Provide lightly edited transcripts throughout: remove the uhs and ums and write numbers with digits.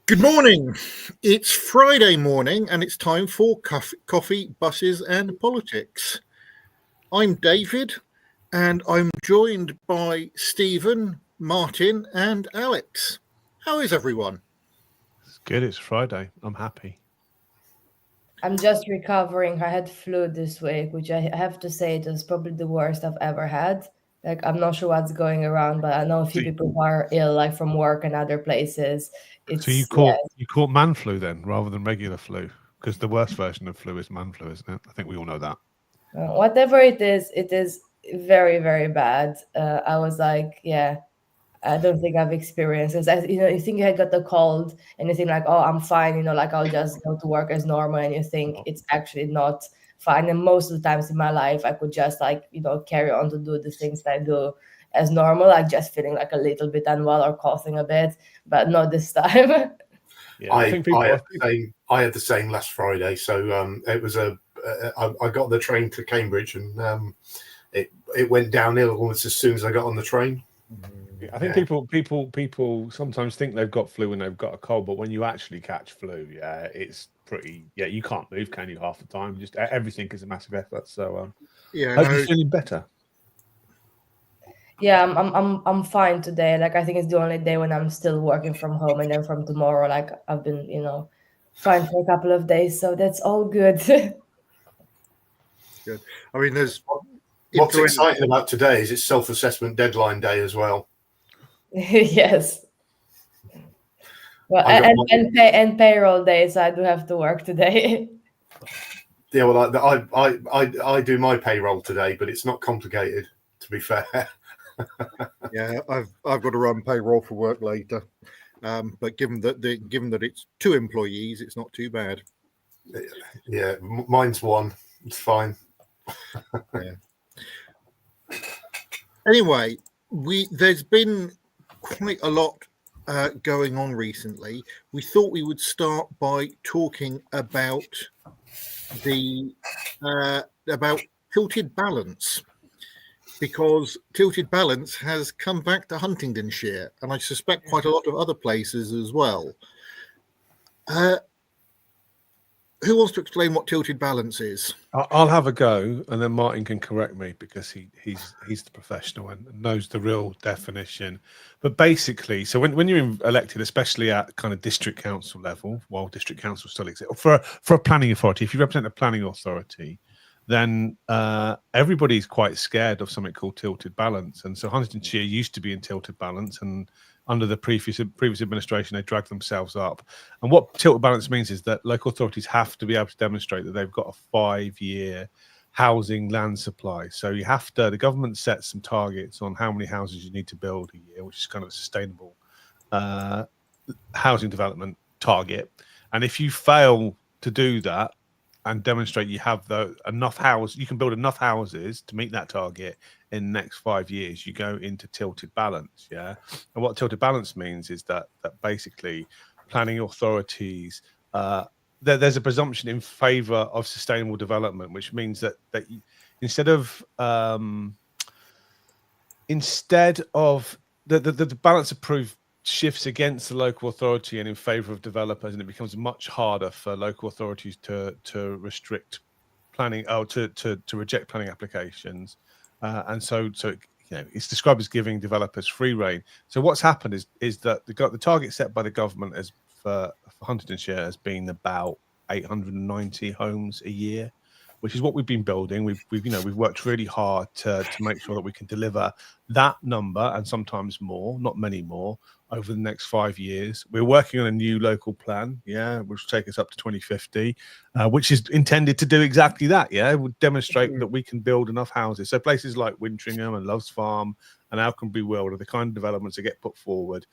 Good morning. It's Friday morning and it's time for coffee, buses and politics. I'm David and I'm joined by Stephen, Martin and Alex. How is everyone? It's good. It's Friday. I'm happy. I'm just recovering. I had flu this week, which I have to say it was probably the worst I've ever had. Like, I'm not sure what's going around, but I know a few people who are ill, like from work and other places. So you It's, caught you caught man flu then, rather than regular flu, because the worst version of flu is man flu, isn't it? I think we all know that. whatever it is very, very bad. I was like, yeah, I don't think I've experienced this. You think you had got the cold and you think like, oh, I'm fine, like I'll just go to work as normal, and you think it's actually not fine. And most of the times in my life, I could just carry on to do the things that I do as normal, like just feeling like a little bit unwell or coughing a bit, but not this time. Yeah, I had the same last Friday. So it was I got the train to Cambridge and it went downhill almost as soon as I got on the train. I think people sometimes think they've got flu when they've got a cold, but when you actually catch flu, it's pretty. Yeah, you can't move, can you? Half the time, just everything is a massive effort. So hope you're feeling better. Yeah, I'm fine today. Like, I think it's the only day when I'm still working from home, and then from tomorrow, like I've been, fine for a couple of days, so that's all good. Good. I mean, what's exciting about today is it's self-assessment deadline day as well. Yes. Well, and payroll day, so I do have to work today. Yeah, well, I do my payroll today, but it's not complicated, to be fair. Yeah, I've got to run payroll for work later, but given that it's 2 employees, it's not too bad. Yeah, mine's 1. It's fine. Yeah. Anyway, there's been quite a lot going on recently. We thought we would start by talking about about tilted balance, because tilted balance has come back to Huntingdonshire, and I suspect quite a lot of other places as well. Who wants to explain what tilted balance is? I'll have a go, and then Martin can correct me because he's the professional and knows the real definition. But basically, so when you're elected, especially at kind of district council level, while district council still exists, or for a planning authority, if you represent a planning authority, then everybody's quite scared of something called tilted balance. And so Huntingdonshire used to be in tilted balance, and under the previous administration, they dragged themselves up. And what tilted balance means is that local authorities have to be able to demonstrate that they've got a 5-year housing land supply. So the government sets some targets on how many houses you need to build a year, which is kind of a sustainable housing development target. And if you fail to do that and demonstrate you have enough houses, you can build enough houses to meet that target in the next 5 years, you go into tilted balance. Yeah. And what tilted balance means is that basically planning authorities, there's a presumption in favor of sustainable development, which means that instead of the balance approved shifts against the local authority and in favor of developers, and it becomes much harder for local authorities to restrict planning, to reject planning applications, and so it's described as giving developers free rein. So what's happened is that the target set by the government as for Huntingdonshire has been about 890 homes a year, which is what we've been building. We've worked really hard to make sure that we can deliver that number and sometimes more, not many more, over the next 5 years. We're working on a new local plan, which will take us up to 2050, which is intended to do exactly that. It would demonstrate that we can build enough houses. So places like Wintringham and Loves Farm and Alconbury World are the kind of developments that get put forward.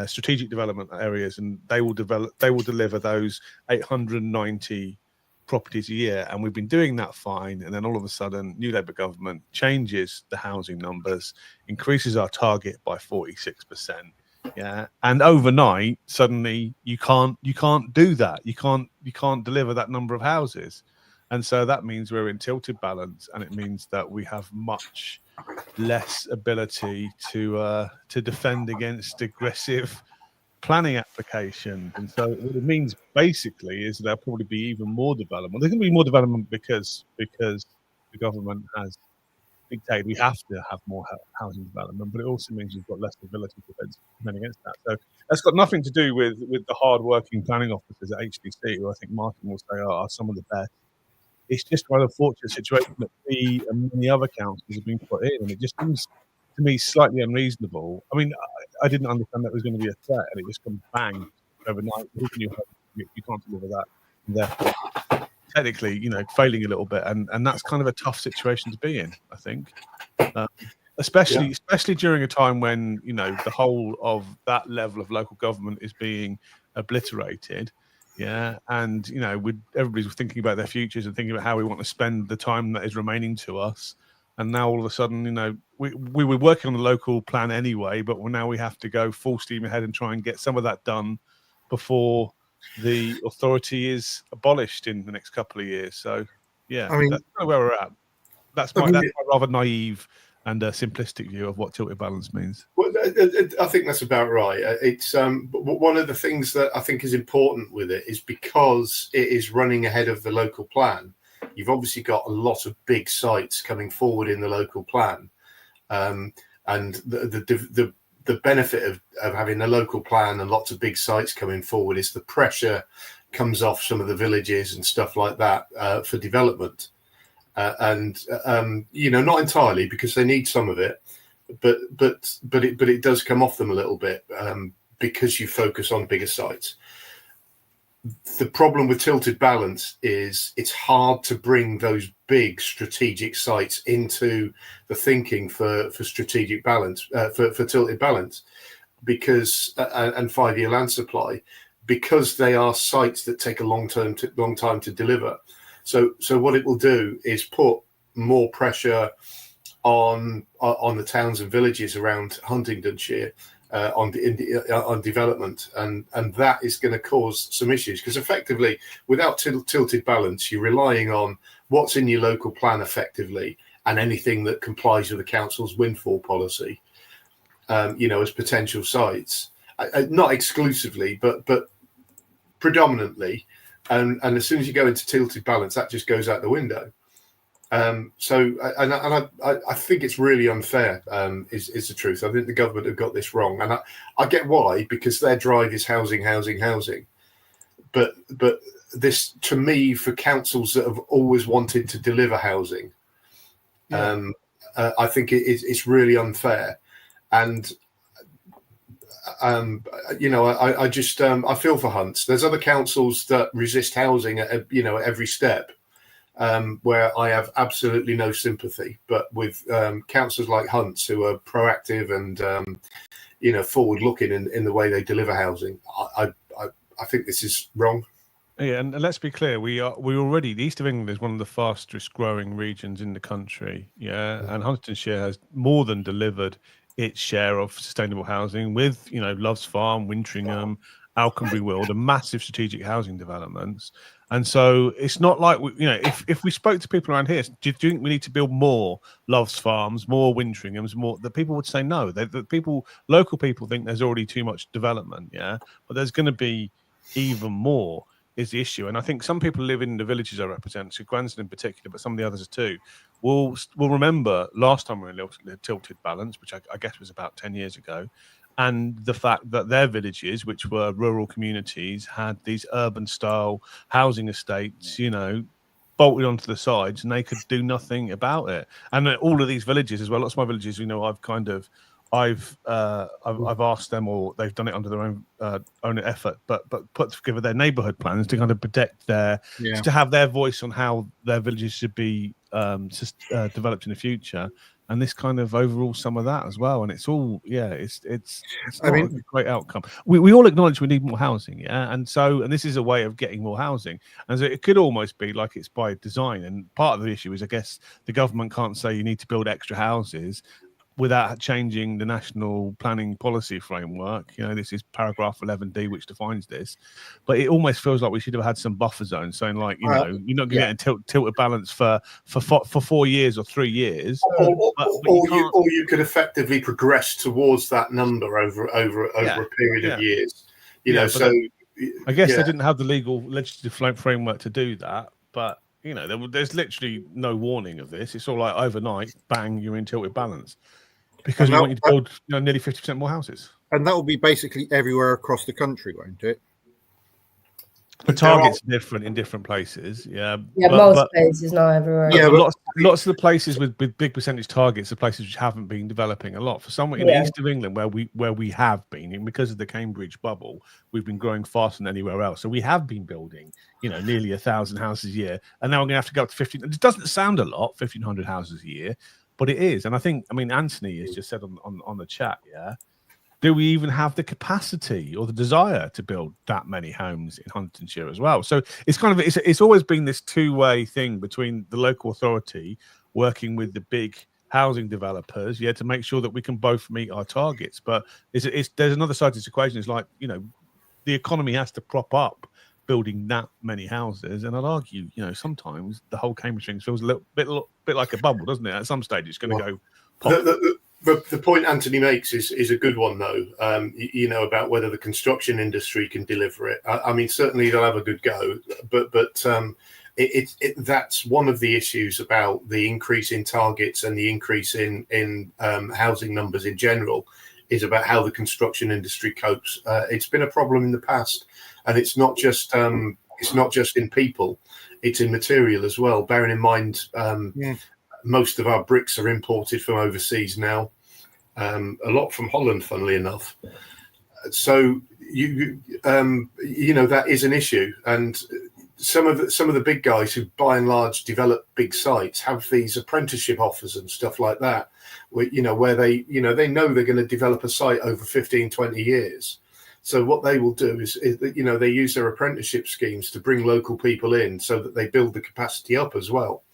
Strategic development areas, and they will deliver those 890 properties a year, and we've been doing that fine. And then all of a sudden, new Labour government changes the housing numbers, increases our target by 46%. And overnight, suddenly you can't do that. You can't deliver that number of houses, and so that means we're in tilted balance, and it means that we have much less ability to defend against aggressive planning applications. And so what it means basically is there'll probably be even more development. There's going to be more development because the government has dictated we have to have more housing development, but it also means we've got less ability to defend against that. So that's got nothing to do with the hard-working planning officers at HDC, who I think Martin will say are some of the best. It's just a rather fortunate situation that we and many other councils have been put in, and it just seems to me slightly unreasonable. I mean, I didn't understand that was going to be a threat, and it just comes bang overnight. Who can you hope? You can't deliver that, and therefore, technically, failing a little bit, and that's kind of a tough situation to be in, I think, especially during a time when the whole of that level of local government is being obliterated. Yeah, and everybody's thinking about their futures and thinking about how we want to spend the time that is remaining to us. And now all of a sudden, we were working on the local plan anyway, but now we have to go full steam ahead and try and get some of that done before the authority is abolished in the next couple of years. So, yeah, I mean, that's kind of where we're at. That's my rather naive and simplistic view of what tilted balance means. Well, I think that's about right. It's one of the things that I think is important with it is because it is running ahead of the local plan. You've obviously got a lot of big sites coming forward in the local plan, and the benefit of having a local plan and lots of big sites coming forward is the pressure comes off some of the villages and stuff like that for development. Not entirely, because they need some of it, but it does come off them a little bit because you focus on bigger sites. The problem with tilted balance is it's hard to bring those big strategic sites into the thinking for strategic balance, for tilted balance, because and 5-year land supply, because they are sites that take a long time to deliver. So what it will do is put more pressure on the towns and villages around Huntingdonshire on development, and that is going to cause some issues, because effectively without tilted balance you're relying on what's in your local plan effectively and anything that complies with the council's windfall policy, as potential sites, not exclusively but predominantly. And as soon as you go into tilted balance, that just goes out the window. I think it's really unfair, is the truth. I think the government have got this wrong, and I get why, because their drive is housing. But this, to me, for councils that have always wanted to deliver housing, I think it's really unfair. And I just I feel for Hunts. There's other councils that resist housing at every step, where I have absolutely no sympathy. But with councils like Hunts, who are proactive and forward looking in the way they deliver housing, I think this is wrong. Yeah, and let's be clear, we already, the East of England is one of the fastest growing regions in the country. Yeah, and Huntingdonshire has more than delivered its share of sustainable housing with, Loves Farm, Wintringham, Alconbury Will, the massive strategic housing developments. And so it's not like, if we spoke to people around here, do you think we need to build more Loves Farms, more Wintringhams, more? The people would say no. Local people think there's already too much development, yeah, but there's going to be even more. Is the issue. And I think some people live in the villages I represent, so Gransden in particular, but some of the others too, will remember last time we were in tilted balance, which I guess was about 10 years ago, and the fact that their villages, which were rural communities, had these urban style housing estates, bolted onto the sides, and they could do nothing about it. And all of these villages as well, lots of my villages, I've asked them, or they've done it under their own effort, but put together their neighbourhood plans to kind of protect to have their voice on how their villages should be developed in the future. And this kind of overrules some of that as well. And it's all, it's not a great outcome. We all acknowledge we need more housing, and this is a way of getting more housing. And so it could almost be like it's by design. And part of the issue is, I guess, the government can't say you need to build extra houses without changing the national planning policy framework. This is paragraph 11D, which defines this. But it almost feels like we should have had some buffer zones saying, like, you're not going to get a tilted balance for 4 years or 3 years. Or you could effectively progress towards that number over a period of years. know, so I guess they didn't have the legal legislative framework to do that, but you know, there's literally no warning of this. It's all like overnight, bang, you're in tilted balance because we want you to build nearly 50% more houses. And that will be basically everywhere across the country, won't it? The target's different in different places, but most places, not everywhere. Yeah, but lots of the places with big percentage targets are places which haven't been developing a lot. For somewhere in the east of England, where we have been, and because of the Cambridge bubble, we've been growing faster than anywhere else. So we have been building, nearly 1,000 houses a year, and now we're going to have to go up to 15. It doesn't sound a lot, 1,500 houses a year, but it is. And I mean, Anthony has just said on the chat, do we even have the capacity or the desire to build that many homes in Huntingdonshire as well? So it's kind of it's always been this two-way thing between the local authority working with the big housing developers, to make sure that we can both meet our targets. But there's another side to this equation. It's like, the economy has to prop up building that many houses, and I'd argue, sometimes the whole Cambridge thing feels a little bit like a bubble, doesn't it? At some stage, it's going to go pop. The point Anthony makes is a good one, though. About whether the construction industry can deliver it. I mean, certainly they'll have a good go, but that's one of the issues about the increase in targets and the increase in housing numbers in general is about how the construction industry copes. It's been a problem in the past, and it's not just in people; it's in material as well. Bearing in mind. Most of our bricks are imported from overseas now, a lot from Holland, funnily enough. So that is an issue, and some of the big guys who by and large develop big sites have these apprenticeship offers and stuff like that, where they know they're going to develop a site over 15, 20 years. So what they will do is they use their apprenticeship schemes to bring local people in so that they build the capacity up as well.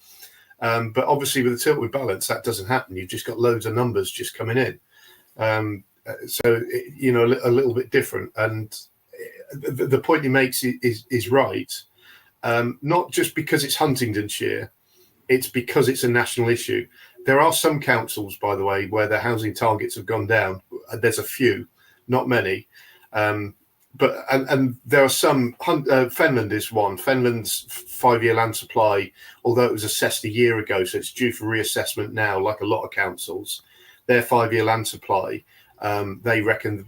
But obviously with the tilted balance, that doesn't happen. You've just got loads of numbers just coming in. So, a little bit different. And the point he makes is right. Not just because it's Huntingdonshire, it's because it's a national issue. There are some councils, by the way, where their housing targets have gone down. There's a few, not many. But there are some. Fenland is one. Fenland's 5-year land supply, although it was assessed a year ago, so it's due for reassessment now. Like a lot of councils, their 5-year land supply, they reckon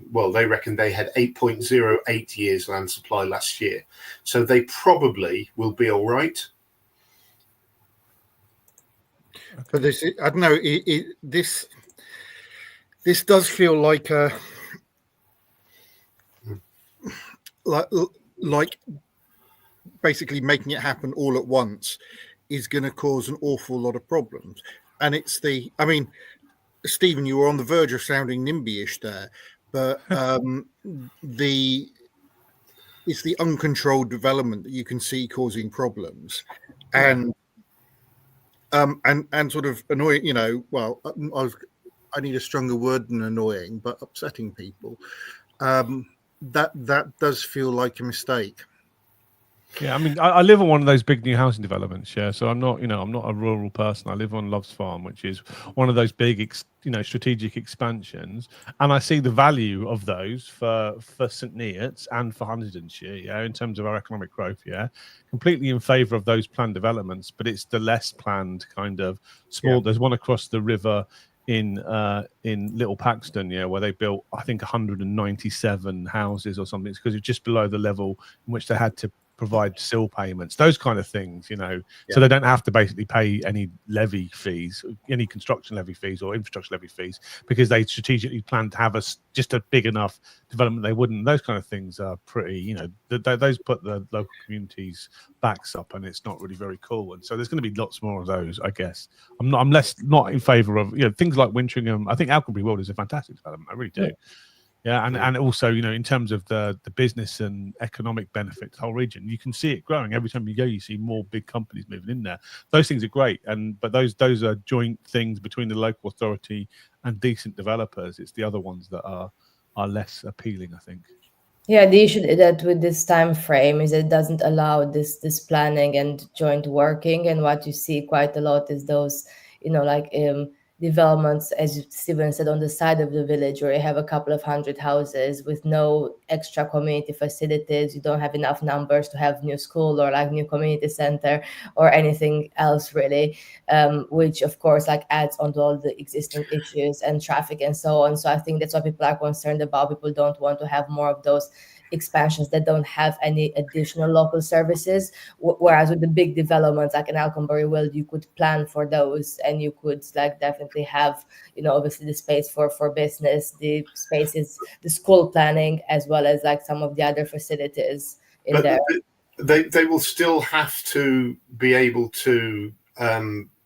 they had 8.08 years land supply last year, so they probably will be all right. But I don't know. This does feel like a. Like basically making it happen all at once is going to cause an awful lot of problems. And Stephen, you were on the verge of sounding NIMBY-ish there, but it's the uncontrolled development that you can see causing problems, and sort of annoying. I need a stronger word than annoying, but upsetting people. That does feel like a mistake. Yeah, I mean, I live on one of those big new housing developments. Yeah, so I'm not a rural person. I live on Loves Farm, which is one of those big, strategic expansions, and I see the value of those for St Neots and for Huntingdonshire. Yeah, in terms of our economic growth. Yeah, completely in favour of those planned developments, but it's the less planned kind of small. Yeah. There's one across the river in Little Paxton, where they built, I think, 197 houses or something. It's because it's just below the level in which they had to provide SIL payments, those kind of things, so they don't have to basically pay any levy fees, any construction levy fees or infrastructure levy fees, because they strategically planned to have just a big enough development they wouldn't. Those kind of things are pretty, those put the local communities' backs up, and it's not really very cool. And so there's going to be lots more of those, I guess. I'm not in favour of things like Wintringham. I think Alconbury World is a fantastic development. I really do. Yeah, and also, in terms of the business and economic benefit to the whole region, you can see it growing. Every time you go, you see more big companies moving in there. Those things are great, but those are joint things between the local authority and decent developers. It's the other ones that are less appealing, I think. Yeah, the issue that with this time frame is it doesn't allow this planning and joint working, and what you see quite a lot is those, developments, as Stephen said, on the side of the village, where you have a couple of hundred houses with no extra community facilities. You don't have enough numbers to have new school or like new community center or anything else really, which of course like adds onto all the existing issues and traffic and so on. So I think that's what people are concerned about. People don't want to have more of those expansions that don't have any additional local services, whereas with the big developments like in Alconbury World, you could plan for those, and you could like definitely have, you know, obviously the space for business, the spaces, the school planning, as well as like some of the other facilities in there. They will still have to be able to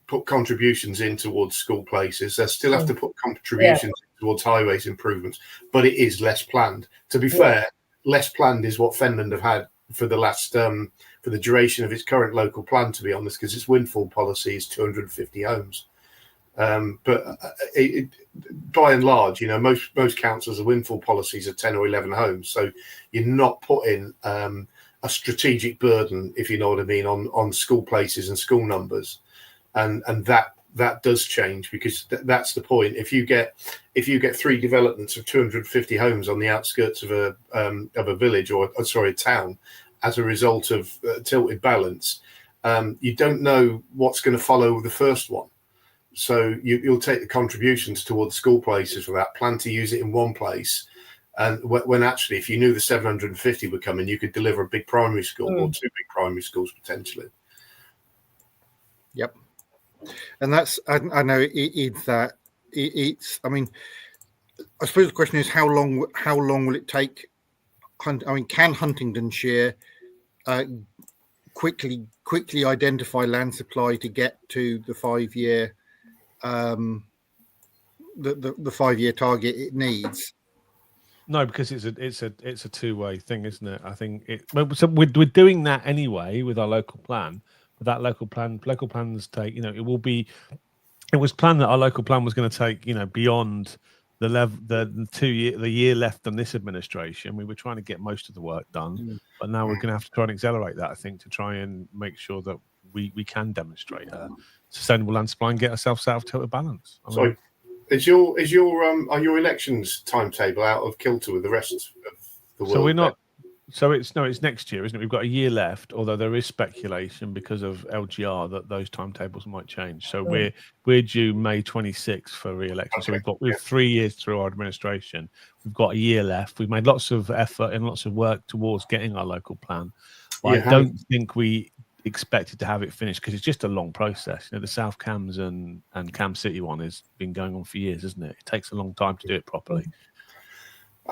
put contributions in towards school places. They still have to put contributions towards highways improvements, but it is less planned. To be fair, less planned is what Fenland have had for the last for the duration of its current local plan, to be honest, because its windfall policy is 250 homes. But by and large, you know, most councils, the windfall policies are 10 or 11 homes, so you're not putting a strategic burden, if you know what I mean, on school places and school numbers, and that does change, because that's the point. If you get 3 developments of 250 homes on the outskirts of a village or a town as a result of tilted balance, you don't know what's going to follow the first one. So you'll take the contributions towards school places for that, plan to use it in one place, and when actually, if you knew the 750 were coming, you could deliver a big primary school or 2 big primary schools potentially. Yep. And that's, I know it's, I mean, I suppose the question is how long will it take? I mean, can Huntingdonshire quickly identify land supply to get to the 5-year the 5-year target it needs? No, because it's a two-way thing, isn't it? I think so we're doing that anyway with our local plan. But that local plans take, you know, it was planned that our local plan was going to take, you know, beyond the level, the year left on this administration. We were trying to get most of the work done, but now we're going to have to try and accelerate that, I think, to try and make sure that we can demonstrate a sustainable land supply and get ourselves out of tilted balance. So, are your elections timetable out of kilter with the rest of the world? So we're not. So it's next year, isn't it? We've got a year left, although there is speculation because of LGR that those timetables might change. So we're due May 26th for re-election. So we've 3 years through our administration. We've got a year left. We've made lots of effort and lots of work towards getting our local plan. But I don't think we expected to have it finished because it's just a long process. You know, the South Cams and Cam City one has been going on for years, isn't it? It takes a long time to do it properly.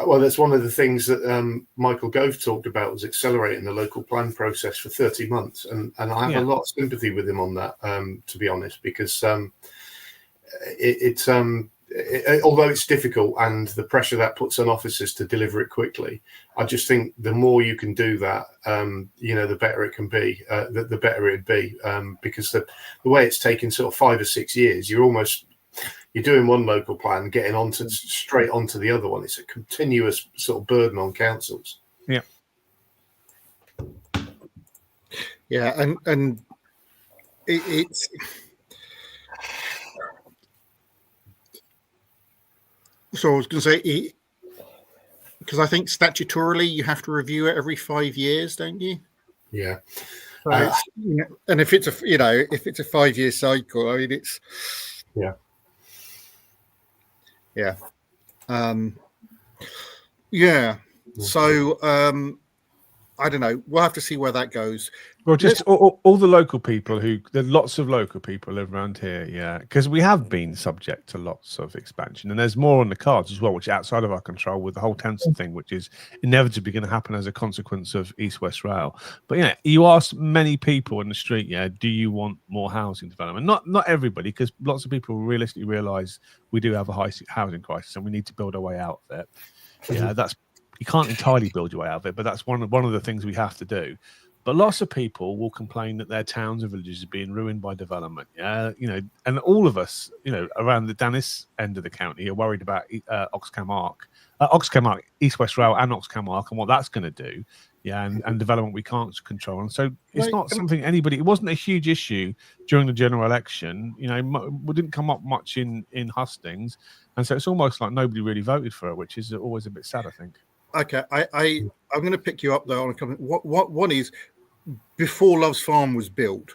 Well, that's one of the things that Michael Gove talked about, was accelerating the local plan process for 30 months. And I have a lot of sympathy with him on that, to be honest, because although it's difficult and the pressure that puts on officers to deliver it quickly, I just think the more you can do that, you know, the better it can be, the better it'd be, because the way it's taken sort of 5 or 6 years, you're doing one local plan, getting straight onto the other one. It's a continuous sort of burden on councils. Yeah. Yeah, and it's so I was going to say, because I think statutorily you have to review it every 5 years, don't you? Yeah. So you know, and if it's a 5-year cycle, I mean, it's yeah. So I don't know. We'll have to see where that goes. Well, just all the local people there are lots of local people live around here, yeah, because we have been subject to lots of expansion, and there's more on the cards as well, which is outside of our control with the whole Thameson thing, which is inevitably going to happen as a consequence of East West Rail. But yeah, you ask many people in the street, yeah, do you want more housing development? Not everybody, because lots of people realistically realise we do have a high housing crisis and we need to build our way out of it. Yeah, you can't entirely build your way out of it, but that's one of the things we have to do. But lots of people will complain that their towns and villages are being ruined by development. Yeah, and all of us, around the Dennis end of the county are worried about OxCamArc, East West Rail, and OxCamArc, and what that's going to do. Yeah, and development we can't control. And so it's not something it wasn't a huge issue during the general election. We didn't come up much in hustings, and so it's almost like nobody really voted for it, which is always a bit sad, I think. Okay, I'm going to pick you up though on a comment. What one is, before Love's Farm was built,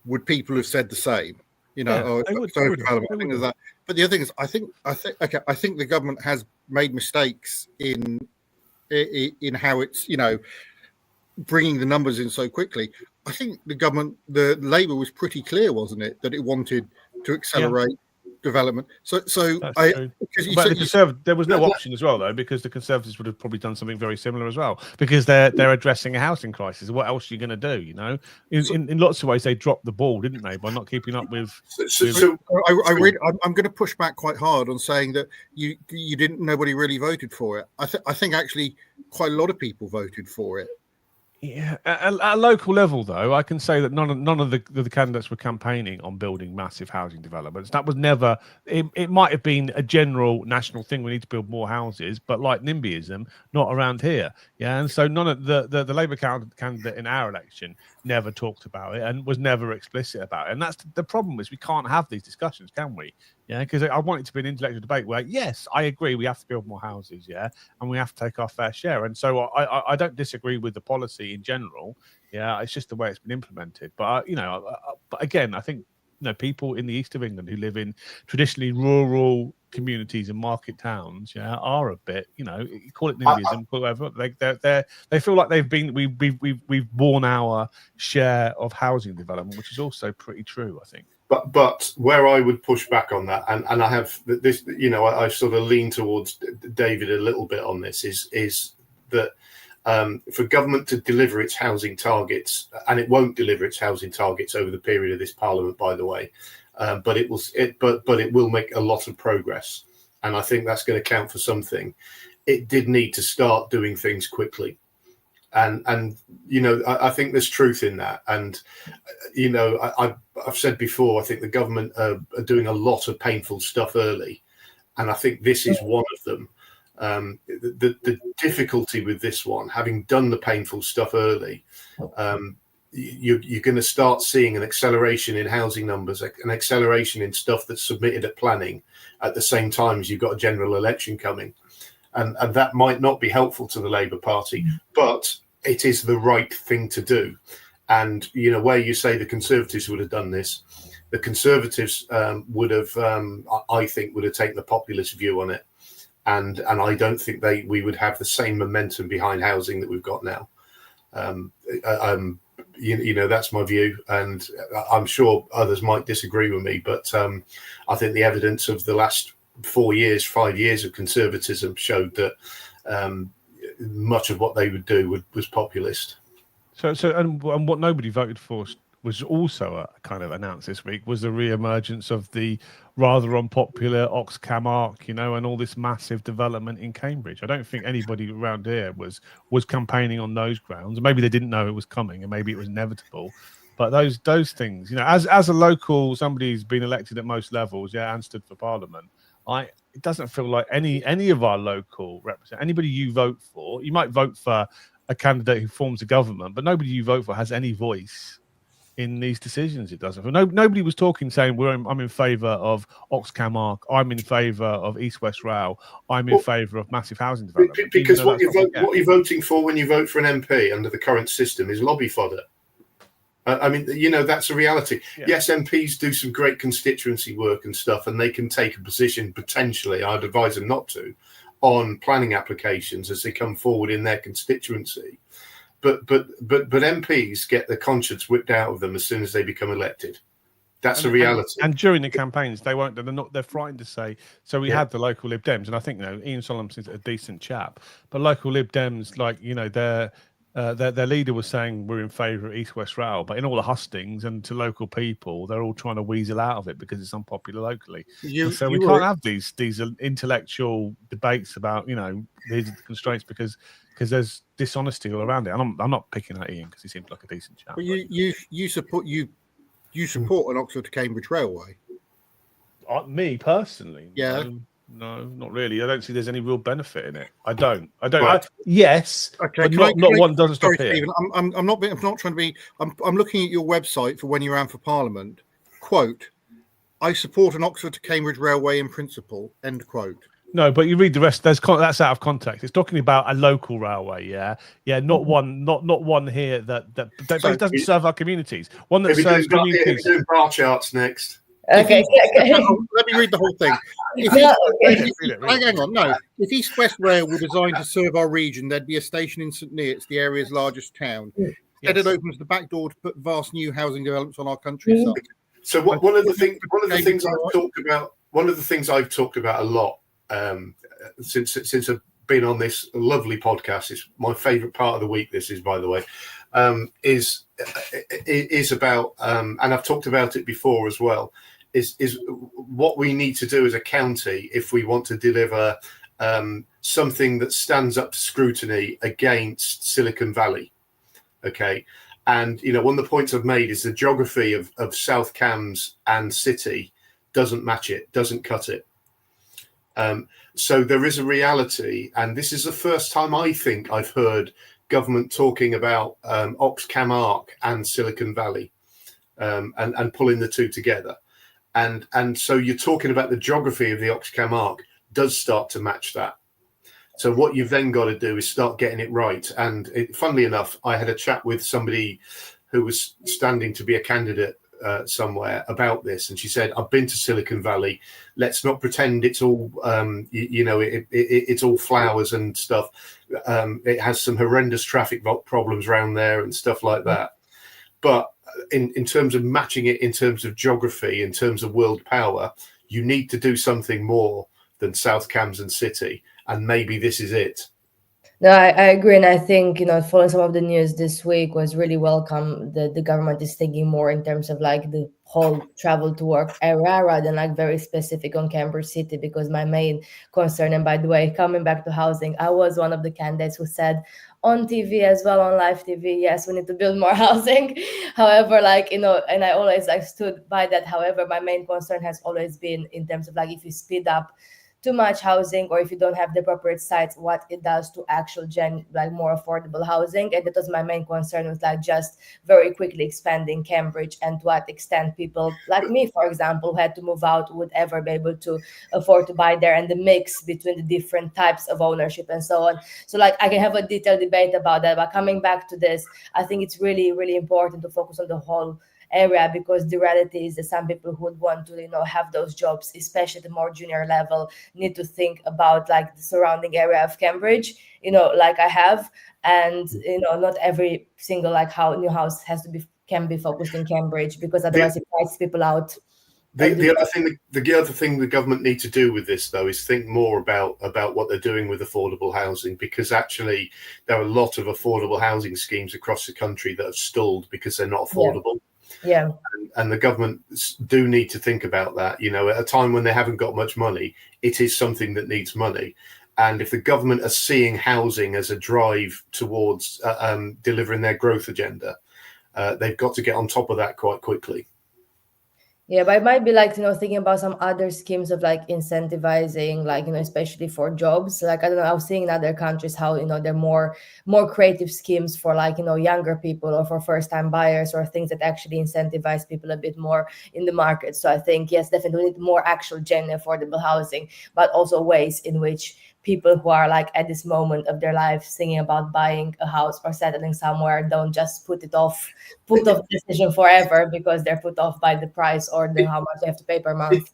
would people have said the same? They would. That. But the other thing is, I think the government has made mistakes in how it's bringing the numbers in so quickly. I think the Labour was pretty clear, wasn't it, that it wanted to accelerate development. So there was no option as well, though, because the Conservatives would have probably done something very similar as well, because they're addressing a housing crisis. What else are you going to do? In lots of ways they dropped the ball, didn't they, by not keeping up with. I'm going to push back quite hard on saying that nobody really voted for it. I think actually quite a lot of people voted for it. Yeah, at a local level, though, I can say that none of the candidates were campaigning on building massive housing developments. That was never. It might have been a general national thing. We need to build more houses, but like NIMBYism, not around here. Yeah, and so none of the Labour candidate in our election never talked about it and was never explicit about it. And that's the problem. Is we can't have these discussions, can we? Yeah, because I want it to be an intellectual debate where, yes, I agree, we have to build more houses, yeah, and we have to take our fair share. And so I don't disagree with the policy in general. Yeah, it's just the way it's been implemented. But but again, I think people in the east of England who live in traditionally rural communities and market towns, are a bit, you call it NIMBYism, whatever. They feel like we've borne our share of housing development, which is also pretty true, I think. But where I would push back on that, and I have this, I sort of lean towards David a little bit on this, is that for government to deliver its housing targets, and it won't deliver its housing targets over the period of this Parliament, by the way, but it will make a lot of progress, and I think that's going to count for something. It did need to start doing things quickly. And I think there's truth in that. And, I've said before, I think the government are doing a lot of painful stuff early. And I think this is one of them. The difficulty with this one, having done the painful stuff early, you're going to start seeing an acceleration in housing numbers, an acceleration in stuff that's submitted at planning at the same time as you've got a general election coming. And that might not be helpful to the Labour Party, but it is the right thing to do. And, where you say the Conservatives would have done this, the Conservatives would have, I think, would have taken the populist view on it. And I don't think we would have the same momentum behind housing that we've got now. That's my view. And I'm sure others might disagree with me, but I think the evidence of the last 5 years of conservatism showed that much of what they would do was populist. So what nobody voted for was also kind of announced this week was the re-emergence of the rather unpopular OxCamArc, and all this massive development in Cambridge. I don't think anybody around here was campaigning on those grounds. Maybe they didn't know it was coming, and maybe it was inevitable. But those things, as a local, somebody who's been elected at most levels, and stood for Parliament, it doesn't feel like any of our local representatives, anybody you vote for, you might vote for a candidate who forms a government, but nobody you vote for has any voice in these decisions. It doesn't. Nobody was talking saying I'm in favour of OxCamArc, I'm in favour of East West Rail, I'm in favour of massive housing development. Because what you're voting for when you vote for an MP under the current system is lobby fodder. That's a reality. Yeah. Yes, MPs do some great constituency work and stuff, and they can take a position potentially, I'd advise them not to, on planning applications as they come forward in their constituency. But MPs get their conscience whipped out of them as soon as they become elected. That's a reality. And during the campaigns, they're frightened to say. So we had the local Lib Dems, and I think Ian Solomson's a decent chap, but local Lib Dems, their leader was saying we're in favour of East-West Rail, but in all the hustings and to local people, they're all trying to weasel out of it because it's unpopular locally. So we can't have these intellectual debates about, these are the constraints because there's dishonesty all around it. And I'm not picking at Ian because he seems like a decent chap. But you support an Oxford to Cambridge railway. Me personally, yeah. No, not really. I don't see there's any real benefit in it. I don't. Right. Yes, okay, but not one doesn't stop sorry, here. Stephen, I'm not trying to be. I'm looking at your website for when you ran for Parliament. Quote: I support an Oxford to Cambridge railway in principle. End quote. No, but you read the rest. That's out of context. It's talking about a local railway. Yeah, not one. Not one here that doesn't serve our communities. One that serves communities. Doing bar charts next. Okay. Let me read the whole thing. Hang on. No, if East West Rail were designed to serve our region, there'd be a station in St Neots, the area's largest town. Instead, it opens the back door to put vast new housing developments on our countryside. So one of the things I've talked about a lot since I've been on this lovely podcast. It's my favourite part of the week. This is, by the way, is about, and I've talked about it before as well. Is what we need to do as a county if we want to deliver something that stands up to scrutiny against Silicon Valley. Okay. And, one of the points I've made is the geography of South Cambs and City doesn't match it, doesn't cut it. So there is a reality, and this is the first time I think I've heard government talking about OxCamArc and Silicon Valley and pulling the two together. And so you're talking about the geography of the OxCamArc does start to match that. So what you've then got to do is start getting it right. And funnily enough, I had a chat with somebody who was standing to be a candidate somewhere about this, and she said, I've been to Silicon Valley. Let's not pretend it's all it's all flowers and stuff. It has some horrendous traffic problems around there and stuff like that. But in terms of matching it, in terms of geography, in terms of world power, you need to do something more than South Cambs and City, and maybe this is it. No, I agree. And I think, following some of the news this week was really welcome that the government is thinking more in terms of like the whole travel to work area rather than like very specific on Cambridge City, because my main concern, and by the way, coming back to housing, I was one of the candidates who said on TV as well, on live TV, yes, we need to build more housing. However, and I always stood by that. However, my main concern has always been in terms of like if you speed up too much housing, or if you don't have the appropriate sites, what it does to actual more affordable housing. And that was my main concern, was like just very quickly expanding Cambridge, and to what extent people like me, for example, who had to move out, would ever be able to afford to buy there, and the mix between the different types of ownership and so on. So I can have a detailed debate about that, but coming back to this, I think it's really, really important to focus on the whole area, because the reality is that some people who would want to have those jobs, especially at the more junior level, need to think about like the surrounding area of Cambridge, like I have, and not every single new house can be focused in Cambridge, because otherwise it prices people out. The other thing the government need to do with this, though, is think more about what they're doing with affordable housing, because actually there are a lot of affordable housing schemes across the country that have stalled because they're not affordable. Yeah. And the government do need to think about that. At a time when they haven't got much money, it is something that needs money. And if the government are seeing housing as a drive towards delivering their growth agenda, they've got to get on top of that quite quickly. Yeah, but it might be thinking about some other schemes of incentivizing, especially for jobs. I don't know, I was seeing in other countries how, there are more creative schemes for younger people or for first time buyers, or things that actually incentivize people a bit more in the market. So I think, yes, definitely we need more actual genuine affordable housing, but also ways in which people who are at this moment of their life thinking about buying a house or settling somewhere don't just put off the decision forever because they're put off by the price or how much they have to pay per month.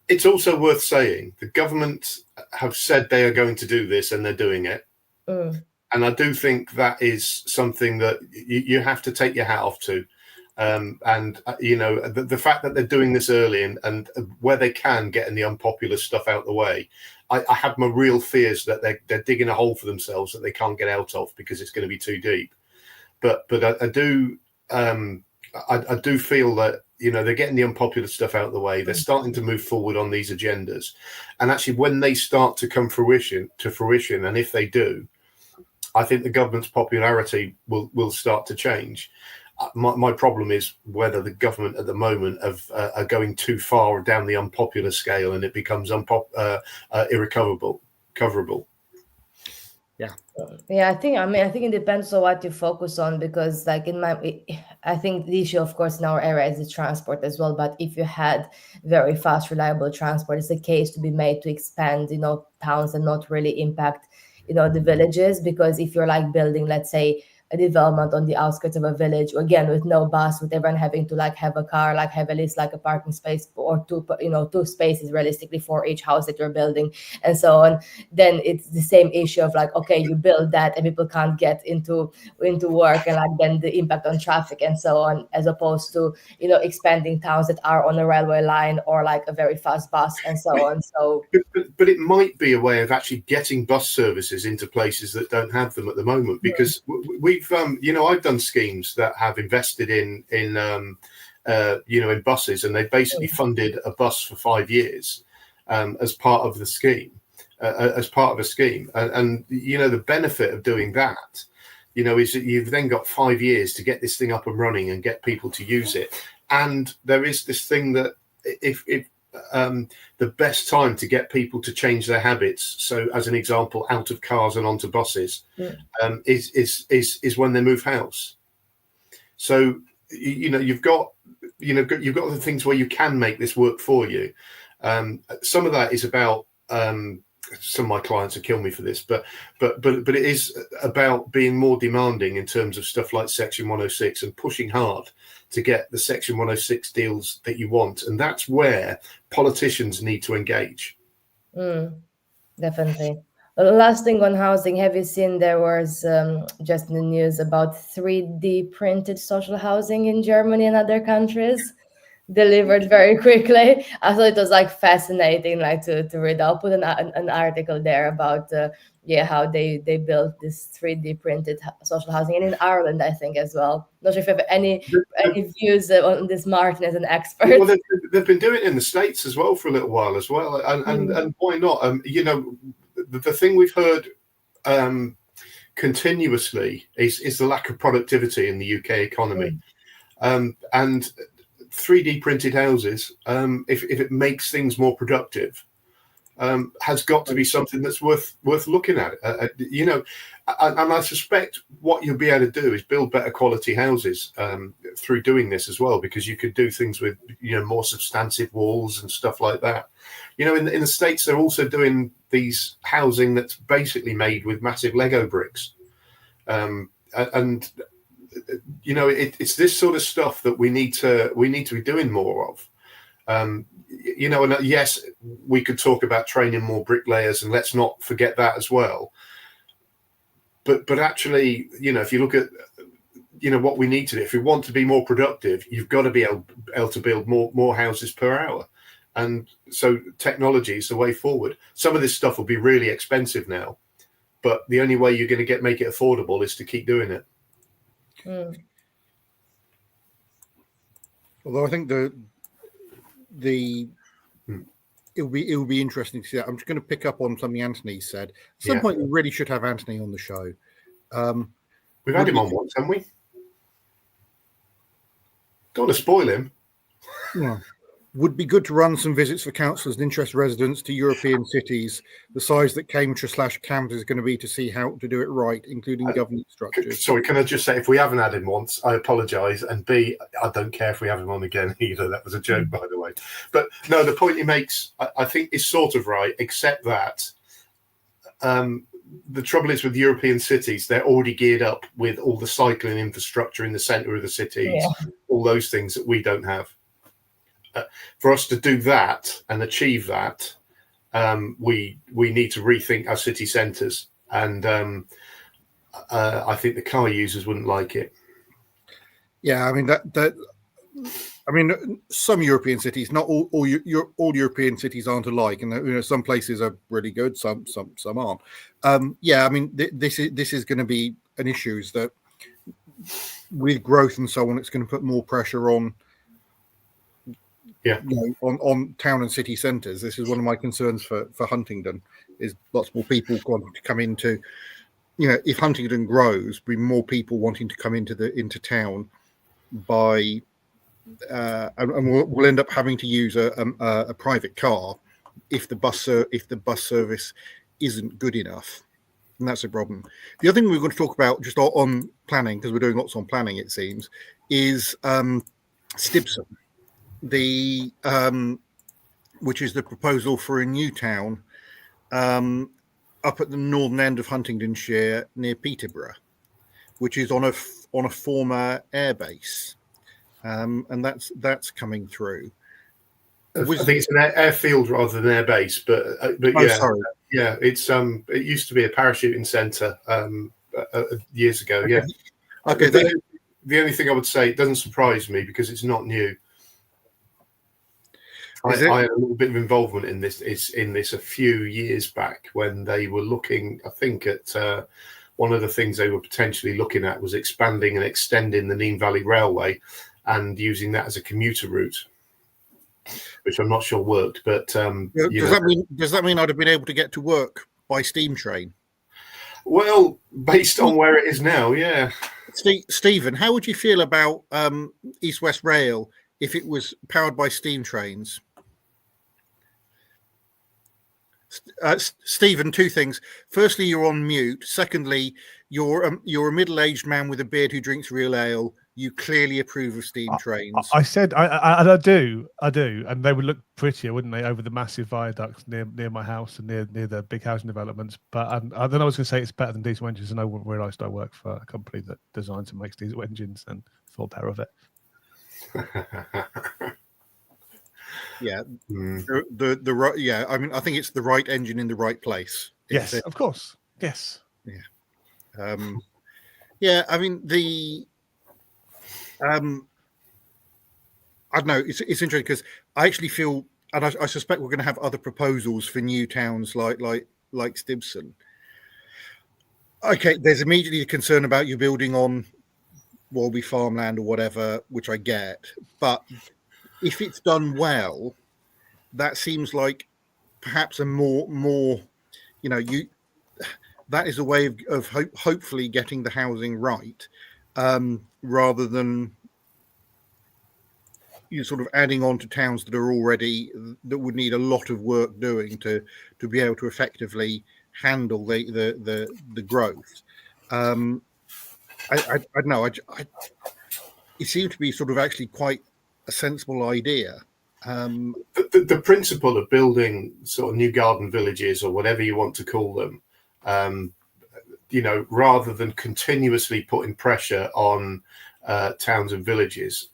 It's also worth saying the government have said they are going to do this, and they're doing it. And I do think that is something that you have to take your hat off to. The fact that they're doing this early and where they can, getting the unpopular stuff out the way. I have my real fears that they're digging a hole for themselves that they can't get out of because it's going to be too deep. but I do I do feel that, you know, they're getting the unpopular stuff out of the way. They're starting to move forward on these agendas, and actually, when they start to come to fruition, and if they do, I think the government's popularity will start to change. My problem is whether the government at the moment are going too far down the unpopular scale, and it becomes irrecoverable. Yeah, I think it depends on what you focus on, because like I think the issue, of course, in our area is the transport as well. But if you had very fast, reliable transport, it's a case to be made to expand, towns and not really impact, the villages. Because if you're like building, let's say, a development on the outskirts of a village, again, with no bus, with everyone having to like have a car, like have at least like a parking space or two spaces realistically for each house that you're building, and so on, then it's the same issue of like, okay, you build that and people can't get into work, and like then the impact on traffic and so on, as opposed to expanding towns that are on a railway line or like a very fast bus and so on. So but it might be a way of actually getting bus services into places that don't have them at the moment, because we've I've done schemes that have invested in buses, and they've basically funded a bus for 5 years as part of the scheme, and the benefit of doing that, is that you've then got 5 years to get this thing up and running and get people to use it. And there is this thing that if the best time to get people to change their habits, so as an example, out of cars and onto buses, is when they move house. So you've got the things where you can make this work for you. Some of that is about some of my clients will kill me for this, but it is about being more demanding in terms of stuff like Section 106 and pushing hard to get the Section 106 deals that you want. And that's where politicians need to engage. Definitely. Last thing on housing, have you seen there was just in the news about 3D printed social housing in Germany and other countries, delivered very quickly? I thought it was like fascinating, like to read. I'll put an article there about how they built this 3D printed social housing, and in Ireland, I think, as well. Not sure if you have any views on this, Martin, as an expert. Well, they've been doing it in the States as well for a little while as well, and why not? The thing we've heard continuously is the lack of productivity in the UK economy, and 3D printed houses, if it makes things more productive, has got to be something that's worth looking at. And I suspect what you'll be able to do is build better quality houses through doing this as well, because you could do things with more substantive walls and stuff like that. In the States, they're also doing these housing that's basically made with massive Lego bricks, it's this sort of stuff that we need to be doing more of. And yes, we could talk about training more bricklayers, and let's not forget that as well. But actually, if you look at what we need to do, if we want to be more productive, you've got to be able to build more houses per hour. And so technology is the way forward. Some of this stuff will be really expensive now, but the only way you're going to make it affordable is to keep doing it. Although I think it'll be interesting to see that. I'm just going to pick up on something Anthony said. At some point, we really should have Anthony on the show. We've had him on once, haven't we? Don't want to spoil him. Yeah. Would be good to run some visits for councillors and interest residents to European cities, the size that Cambridgeshire/Camden is going to be, to see how to do it right, including governance structures. Sorry, can I just say, if we haven't had him once, I apologise. And B, I don't care if we have him on again either. That was a joke, by the way. But no, the point he makes, I think, is sort of right, except that the trouble is with European cities, they're already geared up with all the cycling infrastructure in the centre of the cities, all those things that we don't have. For us to do that and achieve that, we need to rethink our city centres, and I think the car users wouldn't like it. Yeah, I mean some European cities, not all European cities aren't alike, and some places are really good, some aren't. This is going to be an issue, is that with growth and so on, it's going to put more pressure on, on town and city centres. This is one of my concerns for Huntingdon, is lots more people wanting to come into, if Huntingdon grows, be more people wanting to come into town by, and we'll end up having to use a private car if the bus service isn't good enough. And that's a problem. The other thing we're going to talk about just on planning, because we're doing lots on planning, it seems, is Stibson, which is the proposal for a new town up at the northern end of Huntingdonshire near Peterborough, which is on a former airbase, and that's coming through. I think it's an airfield rather than airbase, but yeah, sorry. Yeah, it used to be a parachuting centre years ago. Yeah. Okay. The only thing I would say, it doesn't surprise me because it's not new. I had a little bit of involvement in this a few years back when they were looking, I think, at one of the things they were potentially looking at was expanding and extending the Nene Valley Railway and using that as a commuter route, which I'm not sure worked. But does that mean I'd have been able to get to work by steam train? Well, based on where it is now, yeah. Stephen, how would you feel about East West Rail if it was powered by steam trains? Stephen, two things. Firstly, you're on mute. Secondly, you're a middle-aged man with a beard who drinks real ale. You clearly approve of steam trains. I said I do, and they would look prettier, wouldn't they, over the massive viaducts near my house and near the big housing developments. But then I was going to say it's better than diesel engines, and I realised I work for a company that designs and makes diesel engines, and thought better of it. Yeah, the right. Yeah, I mean, I think it's the right engine in the right place. Yes, of course. Yes. Yeah. Yeah. I mean I don't know. It's interesting because I actually feel, and I suspect we're going to have other proposals for new towns like Stibson. Okay, there's immediately a concern about you building on what will be farmland or whatever, which I get, but if it's done well, that seems like perhaps a more that is a way of hopefully getting the housing right, rather than sort of adding on to towns that would need a lot of work doing to be able to effectively handle the growth. I don't know. It seemed to be sort of actually quite a sensible idea. The principle of building sort of new garden villages or whatever you want to call them, rather than continuously putting pressure on towns and villages,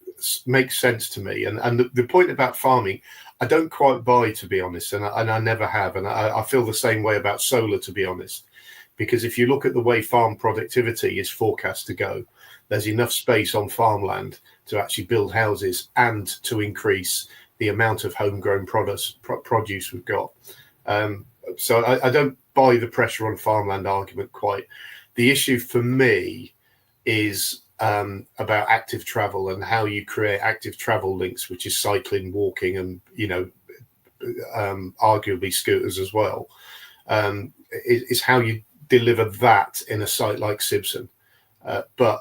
makes sense to me. And the point about farming, I don't quite buy, to be honest, and I never have. And I feel the same way about solar, to be honest, because if you look at the way farm productivity is forecast to go, there's enough space on farmland to actually build houses and to increase the amount of homegrown produce we've got. So I don't buy the pressure on farmland argument quite. The issue for me is about active travel and how you create active travel links, which is cycling, walking, and arguably scooters as well. Is how you deliver that in a site like Stibson. But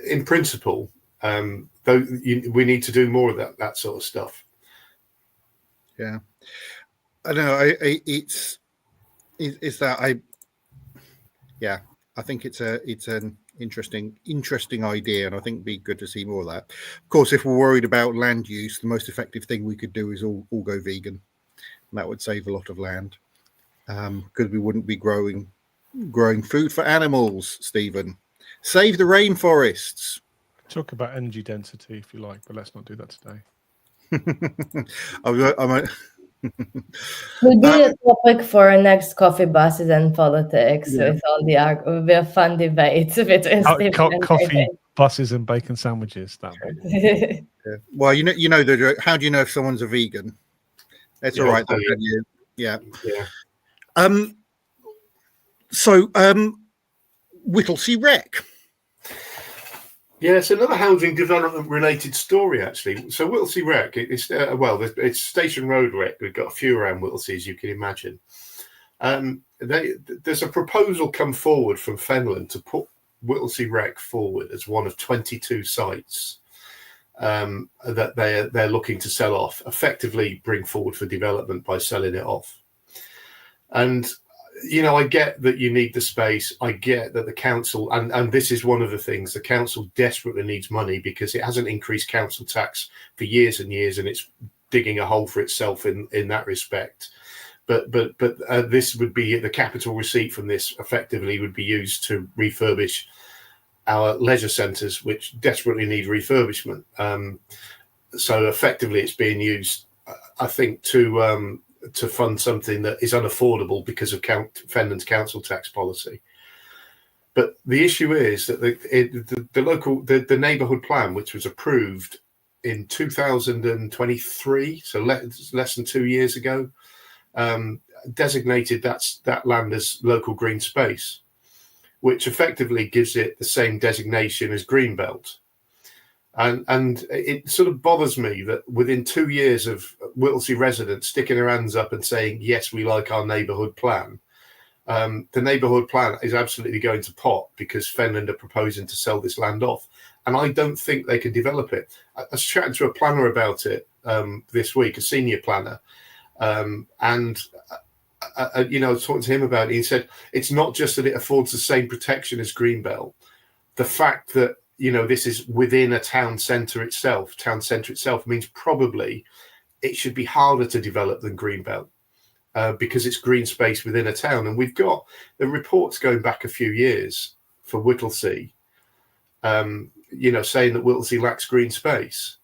in principle, we need to do more of that sort of stuff. Yeah, I don't know. I think it's an interesting idea, and I think it'd be good to see more of that. Of course, if we're worried about land use, the most effective thing we could do is all go vegan, and that would save a lot of land, because we wouldn't be growing food for animals. Stephen, save the rainforests. Talk about energy density if you like, but let's not do that today. Will be a topic for our next coffee, buses, and politics. Yeah. With all it will be a fun debate between coffee, buses, and bacon sandwiches. Yeah. Well, how do you know if someone's a vegan? That's all right. Yeah. Yeah. So, Whittlesea Wreck. Yeah, it's another housing development related story, actually. So Whittlesey Rec, it's Station Road Rec. We've got a few around Whittlesey, as you can imagine. There's a proposal come forward from Fenland to put Whittlesey Rec forward as one of 22 sites that they're looking to sell off, effectively bring forward for development by selling it off. And I get that you need the space. I get that the council, and this is one of the things, the council desperately needs money because it hasn't increased council tax for years and years, and it's digging a hole for itself in that respect. But this would be the capital receipt from this effectively would be used to refurbish our leisure centres, which desperately need refurbishment. So effectively, it's being used, I think, to fund something that is unaffordable because of Fenland's council tax policy. But the issue is that the neighbourhood plan, which was approved in 2023, so less than 2 years ago, designated that land as local green space, which effectively gives it the same designation as Greenbelt. And it sort of bothers me that within 2 years of Whittlesey residents sticking their hands up and saying, yes, we like our neighbourhood plan, the neighbourhood plan is absolutely going to pot because Fenland are proposing to sell this land off. And I don't think they can develop it. I was chatting to a planner about it this week, a senior planner. I was talking to him about it. He said, it's not just that it affords the same protection as Greenbelt. The fact that this is within a town centre itself means probably it should be harder to develop than Greenbelt because it's green space within a town. And we've got the reports going back a few years for Whittlesey, saying that Whittlesey lacks green space.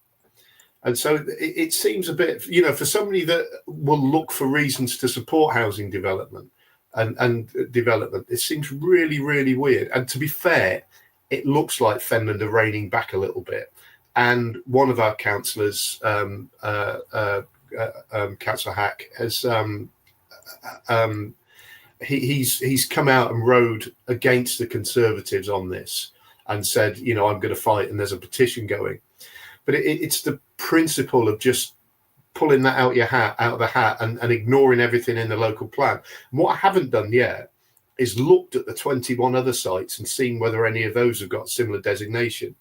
And so it seems a bit, for somebody that will look for reasons to support housing development and development, it seems really, really weird. And to be fair, it looks like Fenland are reining back a little bit. And one of our councillors, Councillor Hack, has he's come out and rode against the Conservatives on this and said, I'm going to fight, and there's a petition going. But it's the principle of just pulling that out of the hat and ignoring everything in the local plan. And what I haven't done yet is looked at the 21 other sites and seen whether any of those have got similar designation.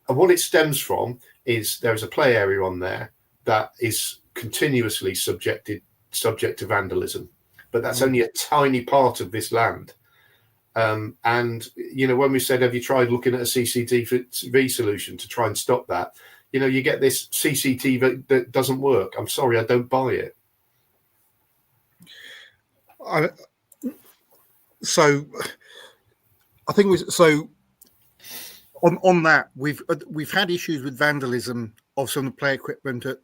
And what it stems from is there's a play area on there that is continuously subject to vandalism, but that's only a tiny part of this land. And when we said, have you tried looking at a CCTV solution to try and stop that? You get this CCTV that doesn't work. I'm sorry, I don't buy it. So I think on that we've had issues with vandalism of some of the play equipment at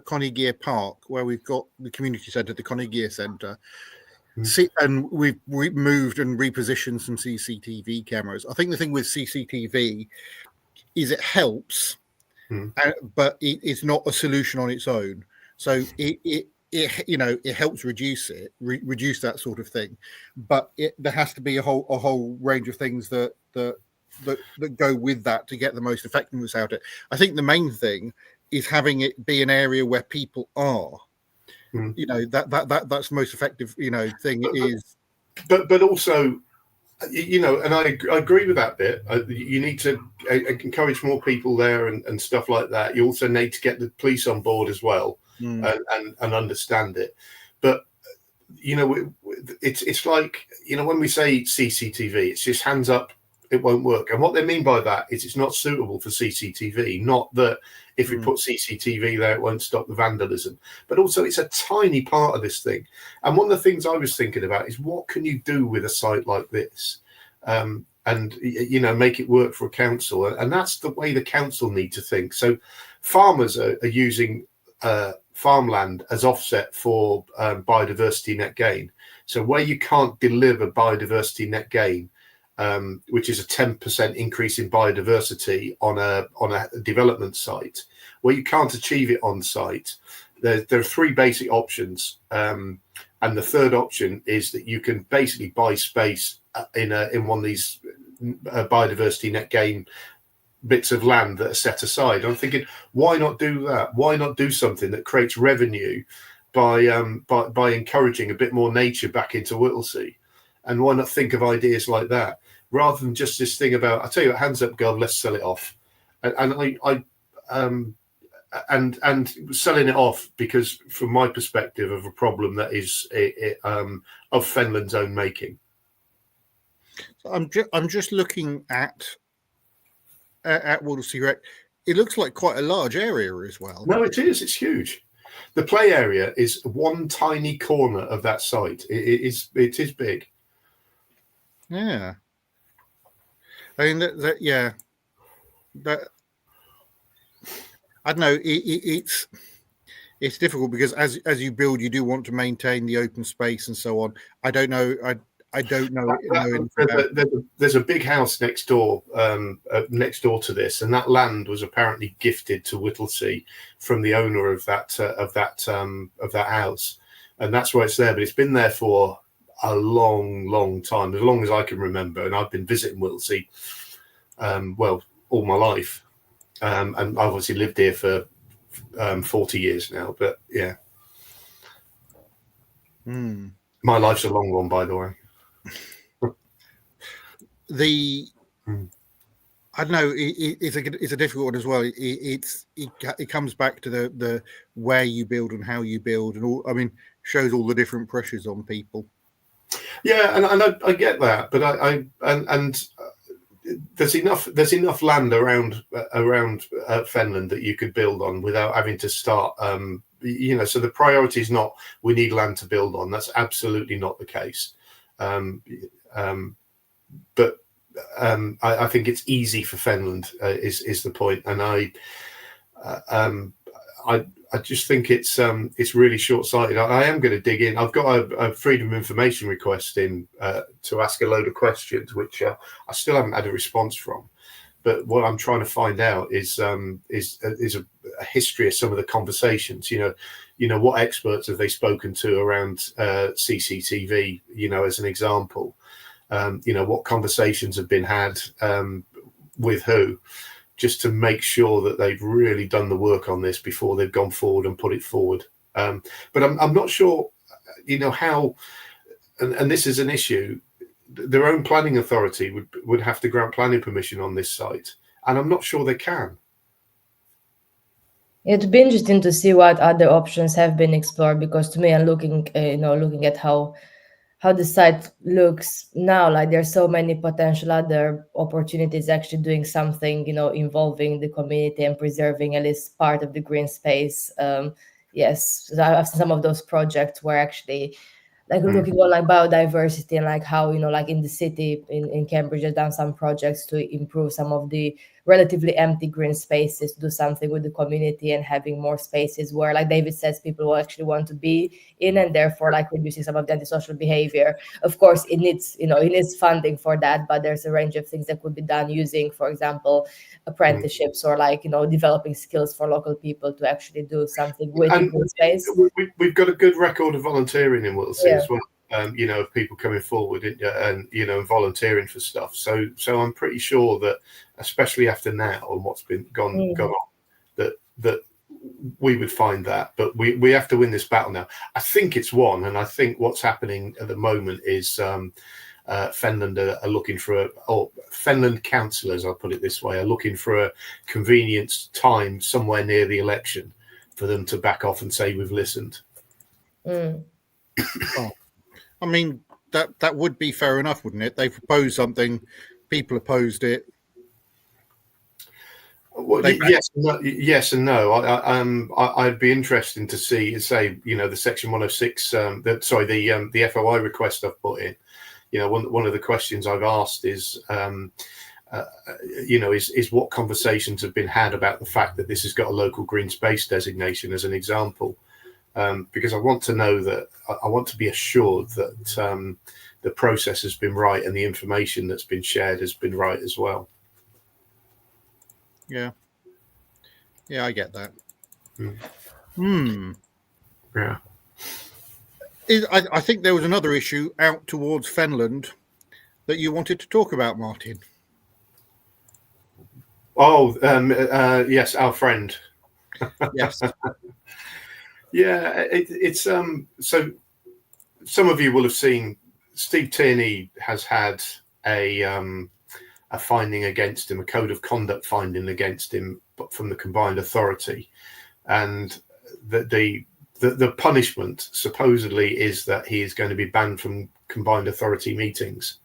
Conniegear Park, where we've got the community centre, the Conniegear Centre. And we've moved and repositioned some CCTV cameras. I think the thing with CCTV is it helps, but it's not a solution on its own. So it helps reduce that sort of thing, but there has to be a whole range of things that go with that to get the most effectiveness out of it. I think the main thing is having it be an area where people are. That's the most effective thing is. But also, and I agree with that bit. You need to encourage more people there and stuff like that. You also need to get the police on board as well and understand it. But it's like when we say CCTV, it's just hands up. It won't work. And what they mean by that is it's not suitable for CCTV, not that if we put CCTV there, it won't stop the vandalism. But also it's a tiny part of this thing. And one of the things I was thinking about is what can you do with a site like this and make it work for a council? And that's the way the council need to think. So farmers are using farmland as offset for biodiversity net gain. So where you can't deliver biodiversity net gain, which is a 10% increase in biodiversity on a development site, where you can't achieve it on site, there are three basic options, and the third option is that you can basically buy space in one of these biodiversity net gain bits of land that are set aside. I'm thinking, why not do that? Why not do something that creates revenue by encouraging a bit more nature back into Whittlesea? And why not think of ideas like that rather than just this thing about, I tell you what, hands up, Gov, let's sell it off. And selling it off because, from my perspective, of a problem that is of Fenland's own making. I'm just looking at Whittlesea Rec. It looks like quite a large area as well. No, it is. It's huge. The play area is one tiny corner of that site. It is big. Yeah. I mean that I don't know. It's difficult because as you build, you do want to maintain the open space and so on. I don't know. I don't know. There's a big house next door to this, and that land was apparently gifted to Whittlesea from the owner of that house, and that's why it's there. But it's been there for a long time, as long as I can remember, and I've been visiting Whittlesea, all my life. And I've obviously lived here for 40 years now, but yeah. My life's a long one, by the way. I don't know. It's a difficult one as well. It comes back to the where you build and how you build, and all. I mean, shows all the different pressures on people. Yeah, and I get that, but there's enough land around Fenland that you could build on without having to start. So the priority is not we need land to build on. That's absolutely not the case. But I think it's easy for Fenland is the point, and I just think it's really short-sighted. I am going to dig in. I've got a freedom of information request in to ask a load of questions, which I still haven't had a response from. But what I'm trying to find out is a history of some of the conversations. What experts have they spoken to around CCTV? As an example, what conversations have been had with who, just to make sure that they've really done the work on this before they've gone forward and put it forward. But I'm not sure, how, and this is an issue. Their own planning authority would have to grant planning permission on this site, and I'm not sure they can. It'd be interesting to see what other options have been explored, because to me, I'm looking at how the site looks now, like there's so many potential other opportunities actually doing something, involving the community and preserving at least part of the green space. Yes, I've seen some of those projects where actually looking on biodiversity and how, in the city in Cambridge, has done some projects to improve some of the relatively empty green spaces, do something with the community and having more spaces where, like David says, people will actually want to be in, and therefore reducing some of the antisocial behavior. Of course, it needs funding for that, but there's a range of things that could be done using, for example, apprenticeships or developing skills for local people to actually do something with the green space. We've got a good record of volunteering in Whittlesea as well. Of people coming forward and volunteering for stuff. So I'm pretty sure that, especially after now and what's been gone on, that we would find that. But we have to win this battle now. I think it's won, and I think what's happening at the moment is Fenland are looking for Fenland councillors, I'll put it this way, are looking for a convenient time somewhere near the election for them to back off and say we've listened. I mean, that would be fair enough, wouldn't it? They proposed something, people opposed it. Well, yes and no. I'd be interested to see, the Section 106, the FOI request I've put in. One of the questions I've asked is, is what conversations have been had about the fact that this has got a local green space designation as an example. Because I want to know that I want to be assured that the process has been right and the information that's been shared has been right as well. Yeah, I get that. Yeah. I think there was another issue out towards Fenland that you wanted to talk about, Martin. Oh, yes, our friend. Yes. Yeah, it's so some of you will have seen Steve Tierney has had a finding against him, a code of conduct finding against him from the combined authority, and the punishment supposedly is that he is going to be banned from combined authority meetings.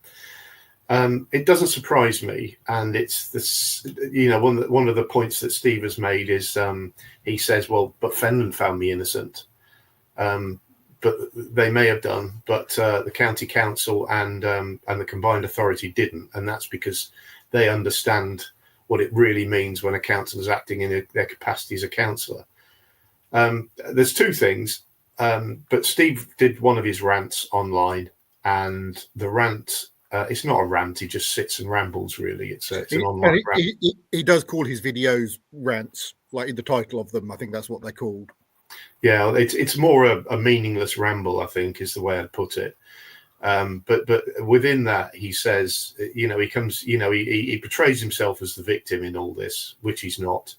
It doesn't surprise me, and it's this. One of the points that Steve has made is he says, "Well, but Fenland found me innocent." But they may have done, but the county council and the combined authority didn't, and that's because they understand what it really means when a council is acting in their capacity as a councillor. There's two things, but Steve did one of his rants online, and the rant, it's not a rant, he just sits and rambles, really. It's an online rant. He does call his videos rants, like in the title of them. I think that's what they're called. Yeah, it's more a meaningless ramble, I think, is the way I'd put it. But within that, he says, he comes, he portrays himself as the victim in all this, which he's not.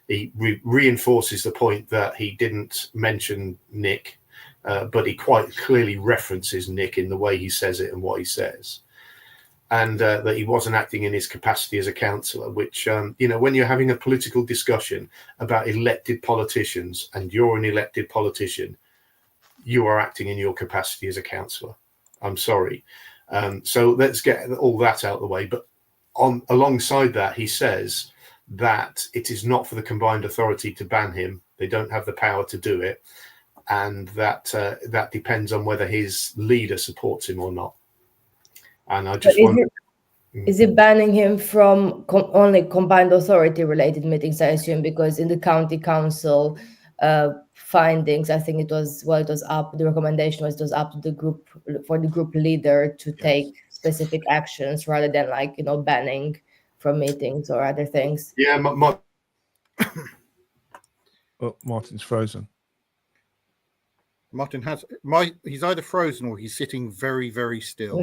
He reinforces the point that he didn't mention Nick, but he quite clearly references Nick in the way he says it and what he says. And that he wasn't acting in his capacity as a councillor, which, when you're having a political discussion about elected politicians and you're an elected politician, you are acting in your capacity as a councillor. I'm sorry. So let's get all that out of the way. But alongside that, he says that it is not for the combined authority to ban him. They don't have the power to do it. And that that depends on whether his leader supports him or not. And I just wonder, is it banning him from only combined authority related meetings, I assume, because in the county council findings, I think it was up, the recommendation was it was up to the group, for the group leader to take specific actions rather than banning from meetings or other things. Yeah, Martin's frozen. Martin he's either frozen or he's sitting very, very still.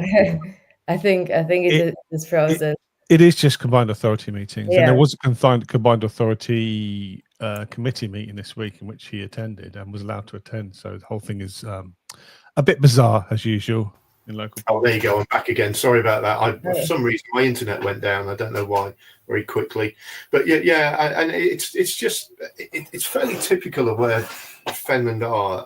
I think it is frozen. It is just combined authority meetings, Yeah. and there was a combined authority committee meeting this week in which he attended and was allowed to attend. So the whole thing is a bit bizarre as usual in local. Oh, there you go. I'm back again. Sorry about that. For some reason, my internet went down. I don't know why. Very quickly, but yeah, and it's just it's fairly typical of where Fenland are.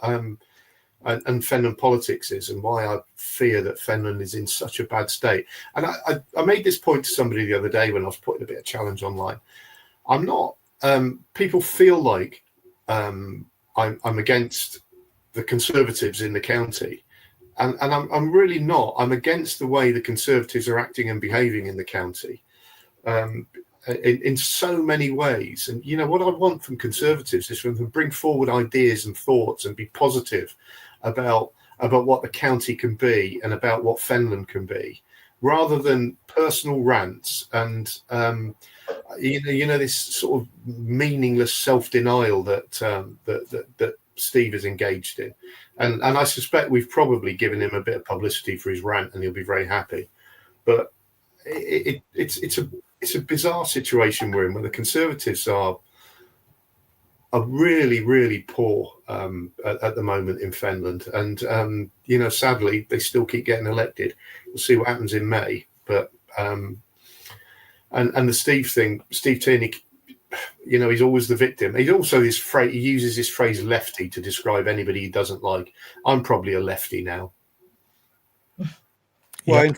And Fenland politics is, and why I fear that Fenland is in such a bad state. And I made this point to somebody the other day when I was putting a bit of challenge online. I'm not. People feel like I'm against the Conservatives in the county, and I'm really not. I'm against the way the Conservatives are acting and behaving in the county, in so many ways. And what I want from Conservatives is for them to bring forward ideas and thoughts and be positive about what the county can be and about what Fenland can be, rather than personal rants and this sort of meaningless self-denial that Steve is engaged in. And I suspect we've probably given him a bit of publicity for his rant, and he'll be very happy. But it's a bizarre situation we're in, where the Conservatives are really, really poor at the moment in Fenland, and sadly they still keep getting elected. We'll see what happens in May. But and the Steve thing, Steve Tierney, he's always the victim. He also he uses this phrase "lefty" to describe anybody he doesn't like. I'm probably a lefty now. Well,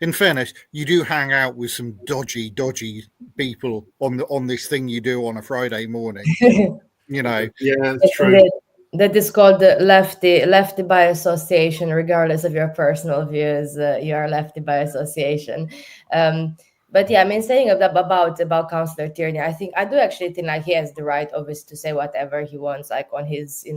in fairness, you do hang out with some dodgy people on this thing you do on a Friday morning. Yeah, it's true. That is called the lefty by association. Regardless of your personal views, you are lefty by association. But yeah, I mean, saying about Councillor Tierney, I do actually think like he has the right, obviously, to say whatever he wants, like on his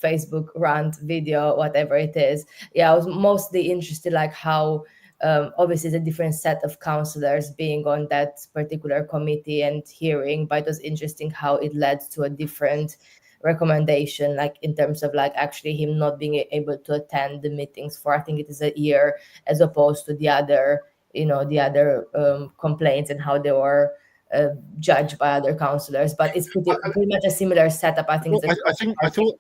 Facebook rant video, whatever it is. Yeah, I was mostly interested like how obviously it's a different set of councillors being on that particular committee and hearing, but it was interesting how it led to a different recommendation, like in terms of like actually him not being able to attend the meetings for, I think it is a year, as opposed to the other complaints and how they were judged by other councillors. But it's pretty much a similar setup. I think. Well, I thought.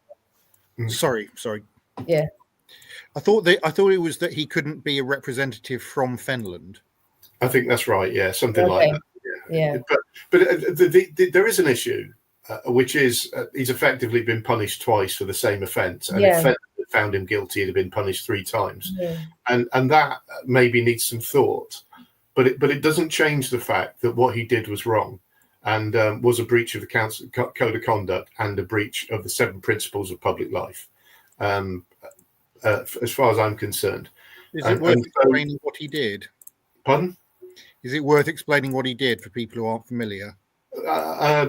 Sorry. Yeah. I thought it was that he couldn't be a representative from Fenland. I think that's right. Yeah, something like that. Yeah. But there is an issue, which is he's effectively been punished twice for the same offence, and if Fenland had found him guilty, he'd have been punished 3 times, and that maybe needs some thought. But it doesn't change the fact that what he did was wrong, and was a breach of the council code of conduct and a breach of the 7 principles of public life. As far as I'm concerned, is it worth explaining what he did? Pardon? Is it worth explaining what he did for people who aren't familiar?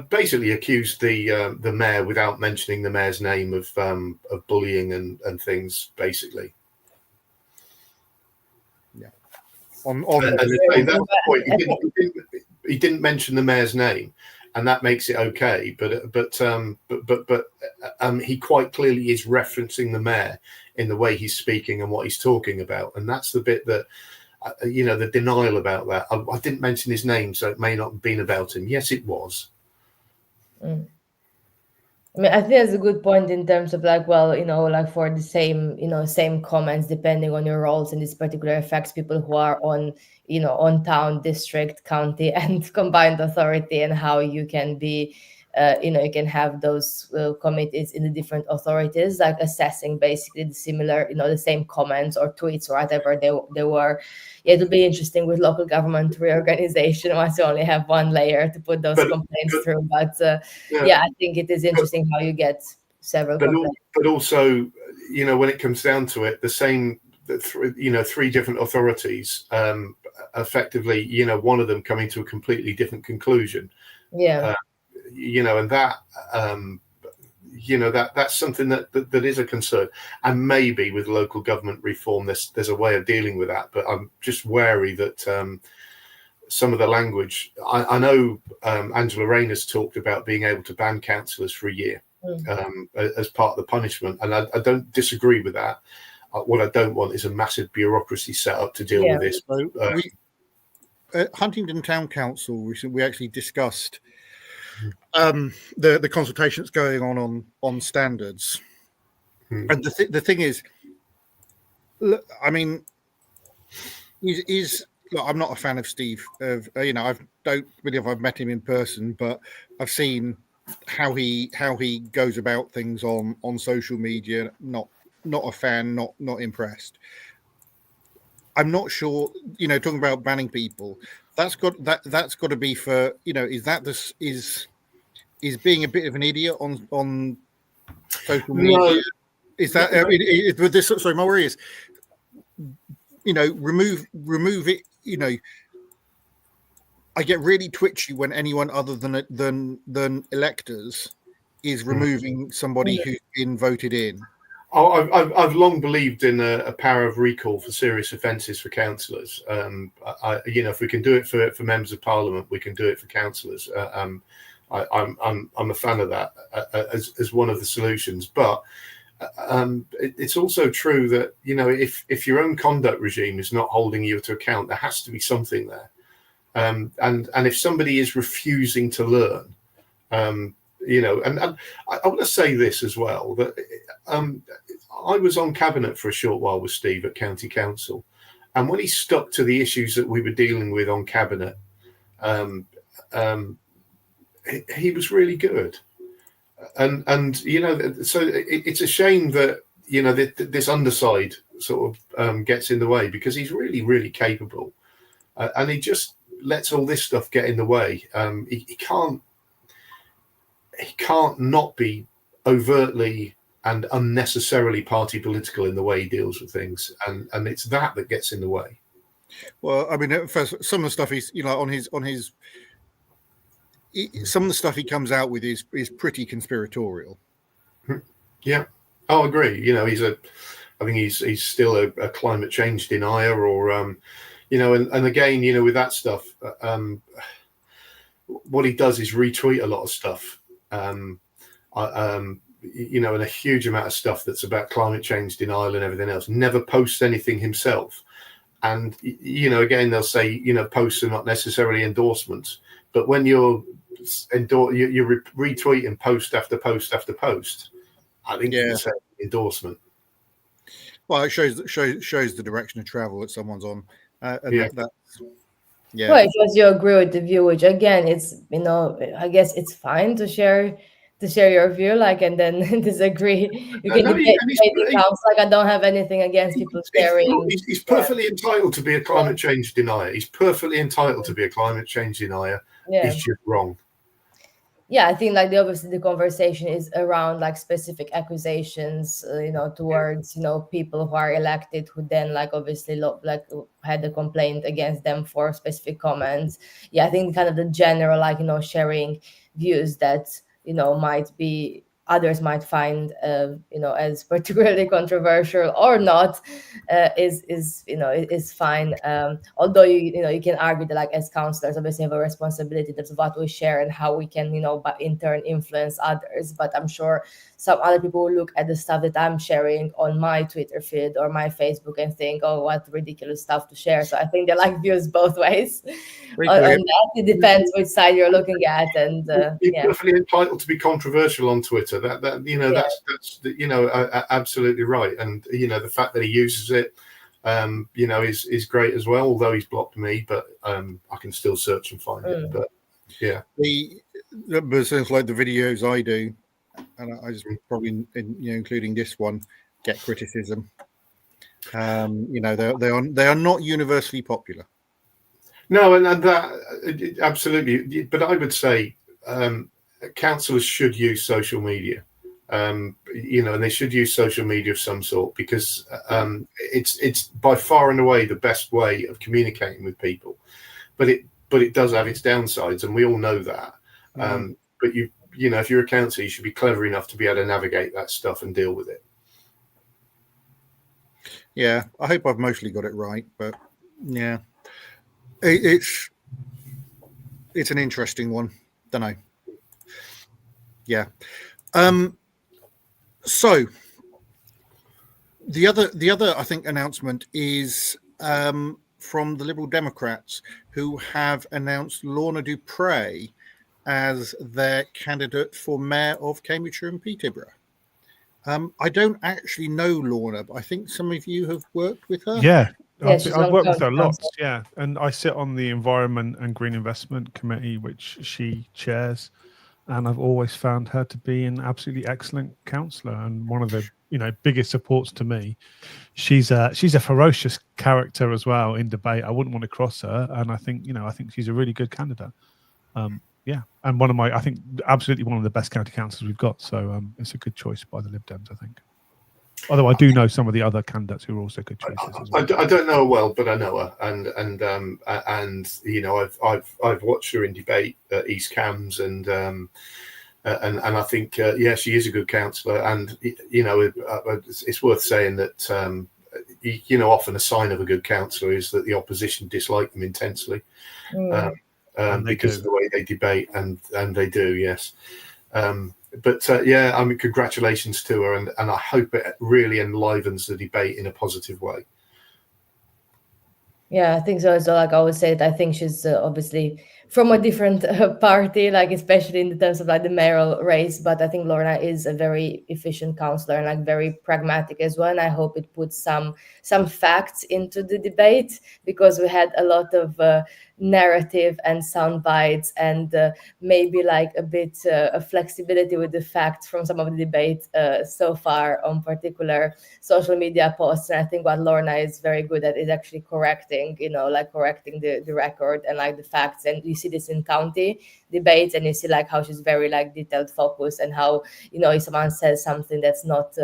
Basically, accused the mayor without mentioning the mayor's name of bullying and things. Basically, yeah. And that's the point. He didn't mention the mayor's name, and that makes it okay. But he quite clearly is referencing the mayor in the way he's speaking and what he's talking about, and that's the bit that. The denial about that. I didn't mention his name, so it may not have been about him. Yes, it was. I mean, I think that's a good point in terms of like, well, like for the same comments, depending on your roles in this particular affects people who are on, on town, district, county, and combined authority, and how you can be, you can have those committees in the different authorities, like assessing basically the similar, the same comments or tweets or whatever they were. Yeah, it'll be interesting with local government reorganization once you only have one layer to put those complaints through. But I think it is interesting how you get several complaints. But also, when it comes down to it, the same, 3 different authorities, effectively, one of them coming to a completely different conclusion. Yeah. And that, that's something that is a concern, and maybe with local government reform, there's a way of dealing with that. But I'm just wary that some of the language. I know Angela Rayner's talked about being able to ban councillors for a year as part of the punishment, and I don't disagree with that. What I don't want is a massive bureaucracy set up to deal with this. So at Huntingdon Town Council recently, we actually discussed the consultation that's going on standards, and the thing is, look, I mean, look, I'm not a fan of Steve. I don't really know if I've met him in person, but I've seen how he goes about things on social media. Not a fan. Not impressed. I'm not sure. Talking about banning people, that's got to be for is being a bit of an idiot on social media. No. Is that with this? Sorry, my worry is, remove it. I get really twitchy when anyone other than electors is removing somebody who's been voted in. I've long believed in a power of recall for serious offences for councillors. If we can do it for members of parliament, we can do it for councillors. I'm a fan of that as one of the solutions. But it's also true that if your own conduct regime is not holding you to account, there has to be something there. And if somebody is refusing to learn, and I want to say this as well, that I was on cabinet for a short while with Steve at County Council, and when he stuck to the issues that we were dealing with on cabinet, he was really good. And so it's a shame that this underside sort of gets in the way, because he's really, really capable, and he just lets all this stuff get in the way. He can't not be overtly and unnecessarily party political in the way he deals with things, and it's that gets in the way. Well, I mean, first, some of the stuff he's on his some of the stuff he comes out with is pretty conspiratorial. Yeah, I'll agree. I think he's still a climate change denier, or and again, with that stuff, what he does is retweet a lot of stuff, and a huge amount of stuff that's about climate change denial and everything else. Never posts anything himself, and again, they'll say posts are not necessarily endorsements, But when you're retweeting post after post after post, I think you can say endorsement. Well, it shows the direction of travel that someone's on. Well, it shows you agree with the view, which again, it's, I guess it's fine to share your view, like, and then disagree. You can debate it counts. Like, I don't have anything against people sharing. He's perfectly entitled to be a climate change denier. He's perfectly entitled to be a climate change denier. He's just wrong. Yeah, I think like obviously the conversation is around like specific accusations, towards people who are elected, who then like obviously like had a complaint against them for specific comments. Yeah, I think kind of the general like sharing views that might be others might find as particularly controversial or not is fine. Although you can argue that like as counselors obviously have a responsibility that's what we share and how we can but in turn influence others. But I'm sure some other people will look at the stuff that I'm sharing on my Twitter feed or my Facebook and think, oh, what ridiculous stuff to share. So I think they like views both ways. On that, it depends which side you're looking at, and you're perfectly entitled to be controversial on Twitter. That's absolutely right. And the fact that he uses it, is great as well. Although he's blocked me, but I can still search and find it. But yeah, but sounds like the videos I do, and I just probably including this one, get criticism. They are not universally popular. No, and that absolutely. But I would say councillors should use social media, and they should use social media of some sort, because it's by far and away the best way of communicating with people. But it does have its downsides, and we all know that. But if you're a councillor, you should be clever enough to be able to navigate that stuff and deal with it. Yeah, I hope I've mostly got it right, but yeah. It's an interesting one. Don't know. Yeah. So the other I think announcement is from the Liberal Democrats, who have announced Lorna Dupre as their candidate for mayor of Cambridgeshire and Peterborough. I don't actually know Lorna, but I think some of you have worked with her. Yeah. I've worked with her lots, and I sit on the Environment and Green Investment Committee, which she chairs, and I've always found her to be an absolutely excellent councillor and one of the biggest supports to me. She's a ferocious character as well in debate. I wouldn't want to cross her, and I think she's a really good candidate. And I think absolutely one of the best county councillors we've got. So it's a good choice by the Lib Dems, I think. Although I do know some of the other candidates who are also good choices as well. I don't know her well, but I know her, and I've watched her in debate at East Cams, and I think she is a good councillor, and it's worth saying that often a sign of a good councillor is that the opposition dislike them intensely, because of the way they debate, and they do, yes. But congratulations to her, and I hope it really enlivens the debate in a positive way. Yeah, I think so. So, like I would say, that I think she's obviously from a different party, like especially in the terms of like the mayoral race. But I think Lorna is a very efficient councillor and like very pragmatic as well. And I hope it puts some facts into the debate, because we had a lot of narrative and sound bites, and maybe like a bit of flexibility with the facts from some of the debate so far on particular social media posts. And I think what Lorna is very good at is actually correcting the record and like the facts. And you see this in county debates, and you see like how she's very like detailed focused, and how if someone says something that's not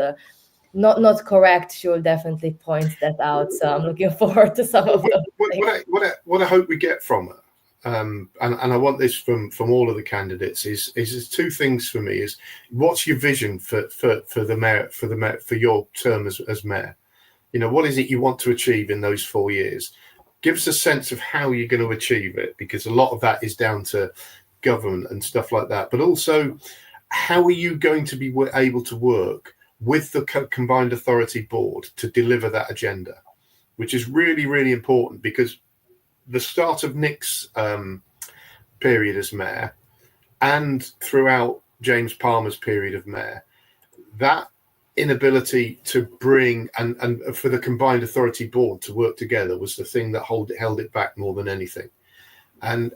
correct, she will definitely point that out. So I'm looking forward to some of those things. What I hope we get from her, and I want this from all of the candidates, is there's two things for me. Is what's your vision for the mayor, for your term as mayor? What is it you want to achieve in those 4 years? Give us a sense of how you're going to achieve it, because a lot of that is down to government and stuff like that. But also, how are you going to be able to work with the Combined Authority Board to deliver that agenda, which is really, really important, because the start of Nick's period as mayor and throughout James Palmer's period of mayor, that inability to bring and for the combined authority board to work together was the thing that held it back more than anything. And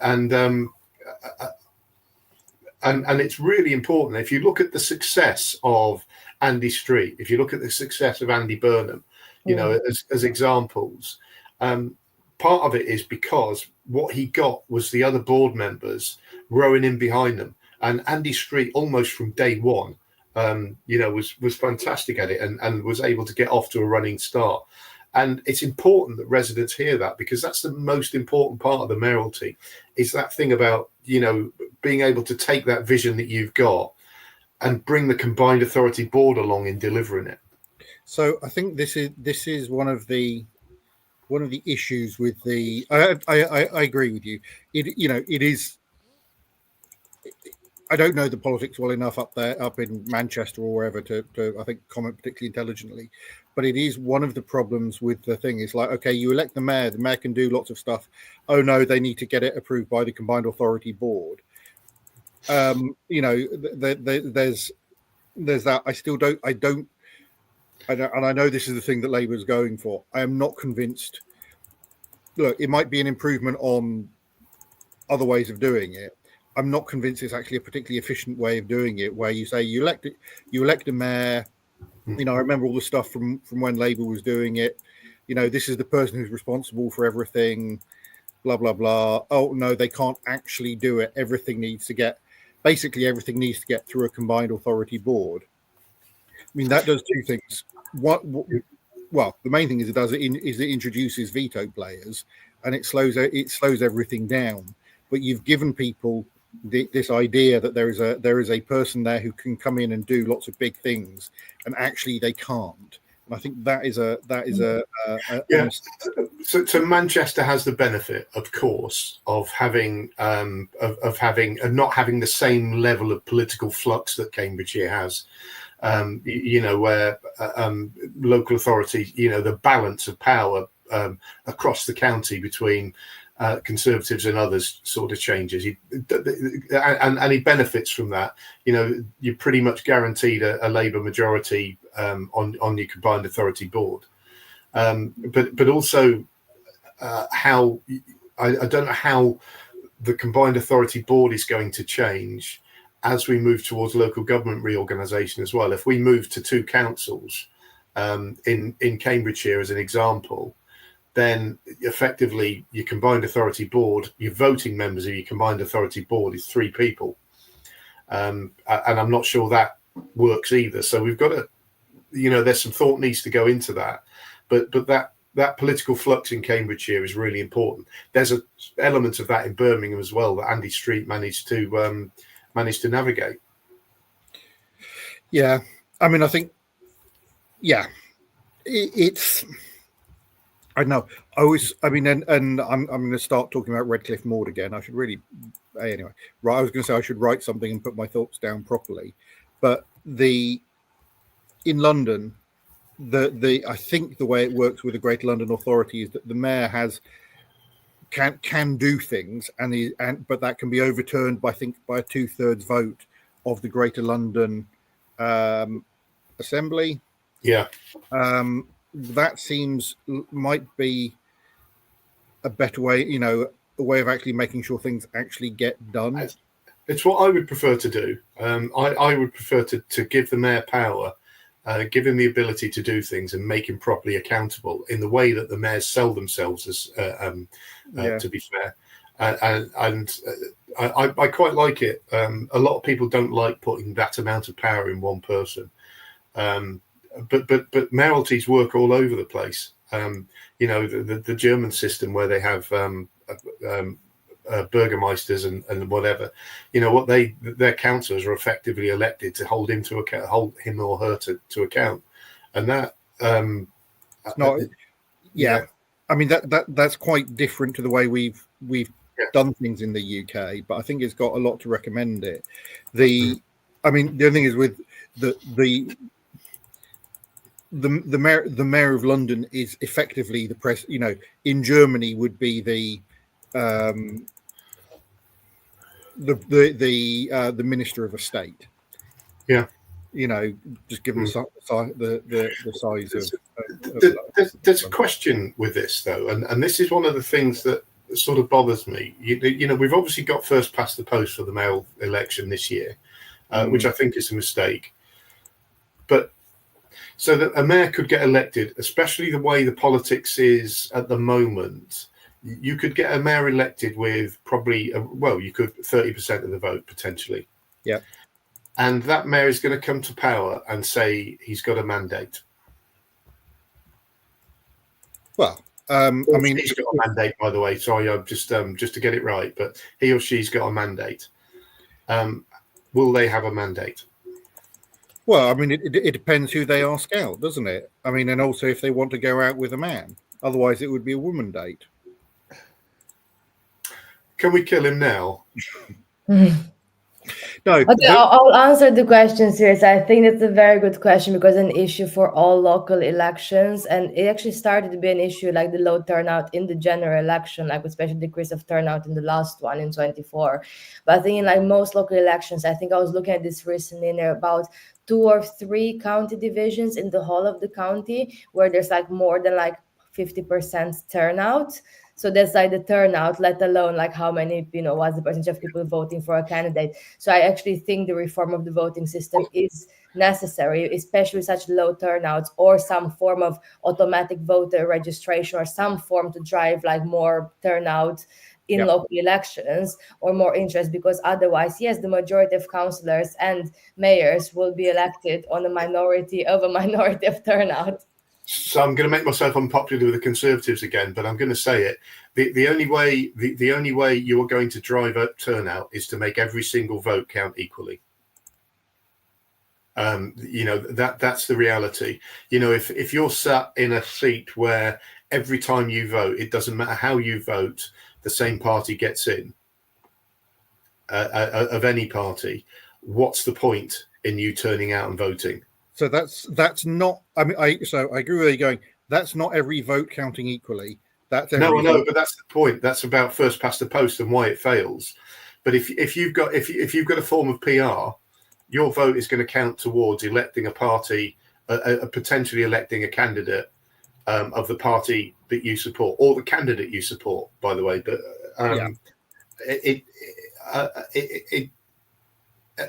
it's really important. If you look at the success of Andy Street, if you look at the success of Andy Burnham, you know, as examples, part of it is because what he got was the other board members rowing in behind them. And Andy Street, almost from day one, you know, was fantastic at it and was able to get off to a running start. And it's important that residents hear that, because that's the most important part of the mayoralty, is that thing about, you know, being able to take that vision that you've got and bring the combined authority board along in delivering it. So I think this is one of the issues with the. I agree with you. It is. I don't know the politics well enough up in Manchester or wherever to I think comment particularly intelligently, but it is one of the problems with the thing. It's like, okay, you elect the mayor can do lots of stuff. Oh no, they need to get it approved by the combined authority board. You know, there's that. And I know this is the thing that Labour is going for. I am not convinced. Look, it might be an improvement on other ways of doing it. I'm not convinced it's actually a particularly efficient way of doing it, where you say you elect a mayor. You know, I remember all the stuff from when Labour was doing it. You know, this is the person who's responsible for everything, blah, blah, blah. Oh, no, they can't actually do it. Everything needs to get through a combined authority board. I mean, that does two things. Well, the main thing is it introduces veto players, and it slows everything down. But you've given people this idea that there is a person there who can come in and do lots of big things, and actually they can't. And I think that is a yeah. So Manchester has the benefit, of course, of having not having the same level of political flux that Cambridgeshire has. You know, where local authorities, you know, the balance of power across the county between Conservatives and others sort of changes, and he benefits from that. You know, you're pretty much guaranteed a Labour majority on your combined authority board. But also how I don't know how the combined authority board is going to change as we move towards local government reorganisation as well. If we move to two councils in Cambridgeshire as an example, then effectively your combined authority board, your voting members of your combined authority board is 3 people. And I'm not sure that works either. So we've got to, you know, there's some thought needs to go into that. But that political flux in Cambridgeshire is really important. There's an element of that in Birmingham as well that Andy Street managed to navigate. Yeah. I mean, I think, yeah, it's... I know. And I'm going to start talking about Redcliffe Maud again. I should really, anyway. Right, I was going to say I should write something and put my thoughts down properly. But in London, I think the way it works with the Greater London Authority is that the mayor can do things, but that can be overturned by a 2/3 vote of the Greater London Assembly. Yeah. That might be a better way, you know, a way of actually making sure things actually get done. It's what I would prefer to do. I would prefer to give the mayor power, give him the ability to do things and make him properly accountable in the way that the mayors sell themselves as, to be fair. And I quite like it. A lot of people don't like putting that amount of power in one person. But mayoralties work all over the place. You know, the German system where they have burgermeisters and whatever. You know what, their councillors are effectively elected to hold him or her to account, and that it's not. Yeah, I mean that's quite different to the way we've done things in the UK, but I think it's got a lot to recommend it. The other thing is with the mayor of London is effectively the press. You know, in Germany would be the the minister of a state. Yeah. You know, just given the size of there's a question with this though, and this is one of the things that sort of bothers me. You know, we've obviously got first past the post for the mayoral election this year, which I think is a mistake. But so that a mayor could get elected, especially the way the politics is at the moment, you could get a mayor elected with probably you could 30% of the vote potentially. Yeah. And that mayor is going to come to power and say he's got a mandate. Well, I mean, he's got a mandate, by the way. Sorry, I'm just to get it right, but he or she's got a mandate. Will they have a mandate? Well, I mean, it depends who they ask out, doesn't it? I mean, and also if they want to go out with a man. Otherwise, it would be a woman date. Can we kill him now? No. Okay, I'll answer the question seriously. I think it's a very good question because an issue for all local elections, and it actually started to be an issue like the low turnout in the general election, like especially decrease of turnout in the last one in 24. But I think in like most local elections, I think I was looking at this recently, and there are about 2 or 3 county divisions in the whole of the county where there's like more than like 50% turnout. So that's like the turnout, let alone like how many, what's the percentage of people voting for a candidate. So I actually think the reform of the voting system is necessary, especially with such low turnouts, or some form of automatic voter registration or some form to drive like more turnout in local elections or more interest, because otherwise, yes, the majority of councillors and mayors will be elected on a minority of turnout. So I'm going to make myself unpopular with the Conservatives again, but I'm going to say it. The only way you are going to drive up turnout is to make every single vote count equally. That's the reality. If you're sat in a seat where every time you vote, it doesn't matter how you vote, the same party gets in, of any party, what's the point in you turning out and voting? So that's not. I mean, I agree with you going. That's not every vote counting equally. That's every no, but that's the point. That's about first past the post and why it fails. But if you've got a form of PR, your vote is going to count towards electing a party, potentially electing a candidate of the party that you support, or the candidate you support. By the way, but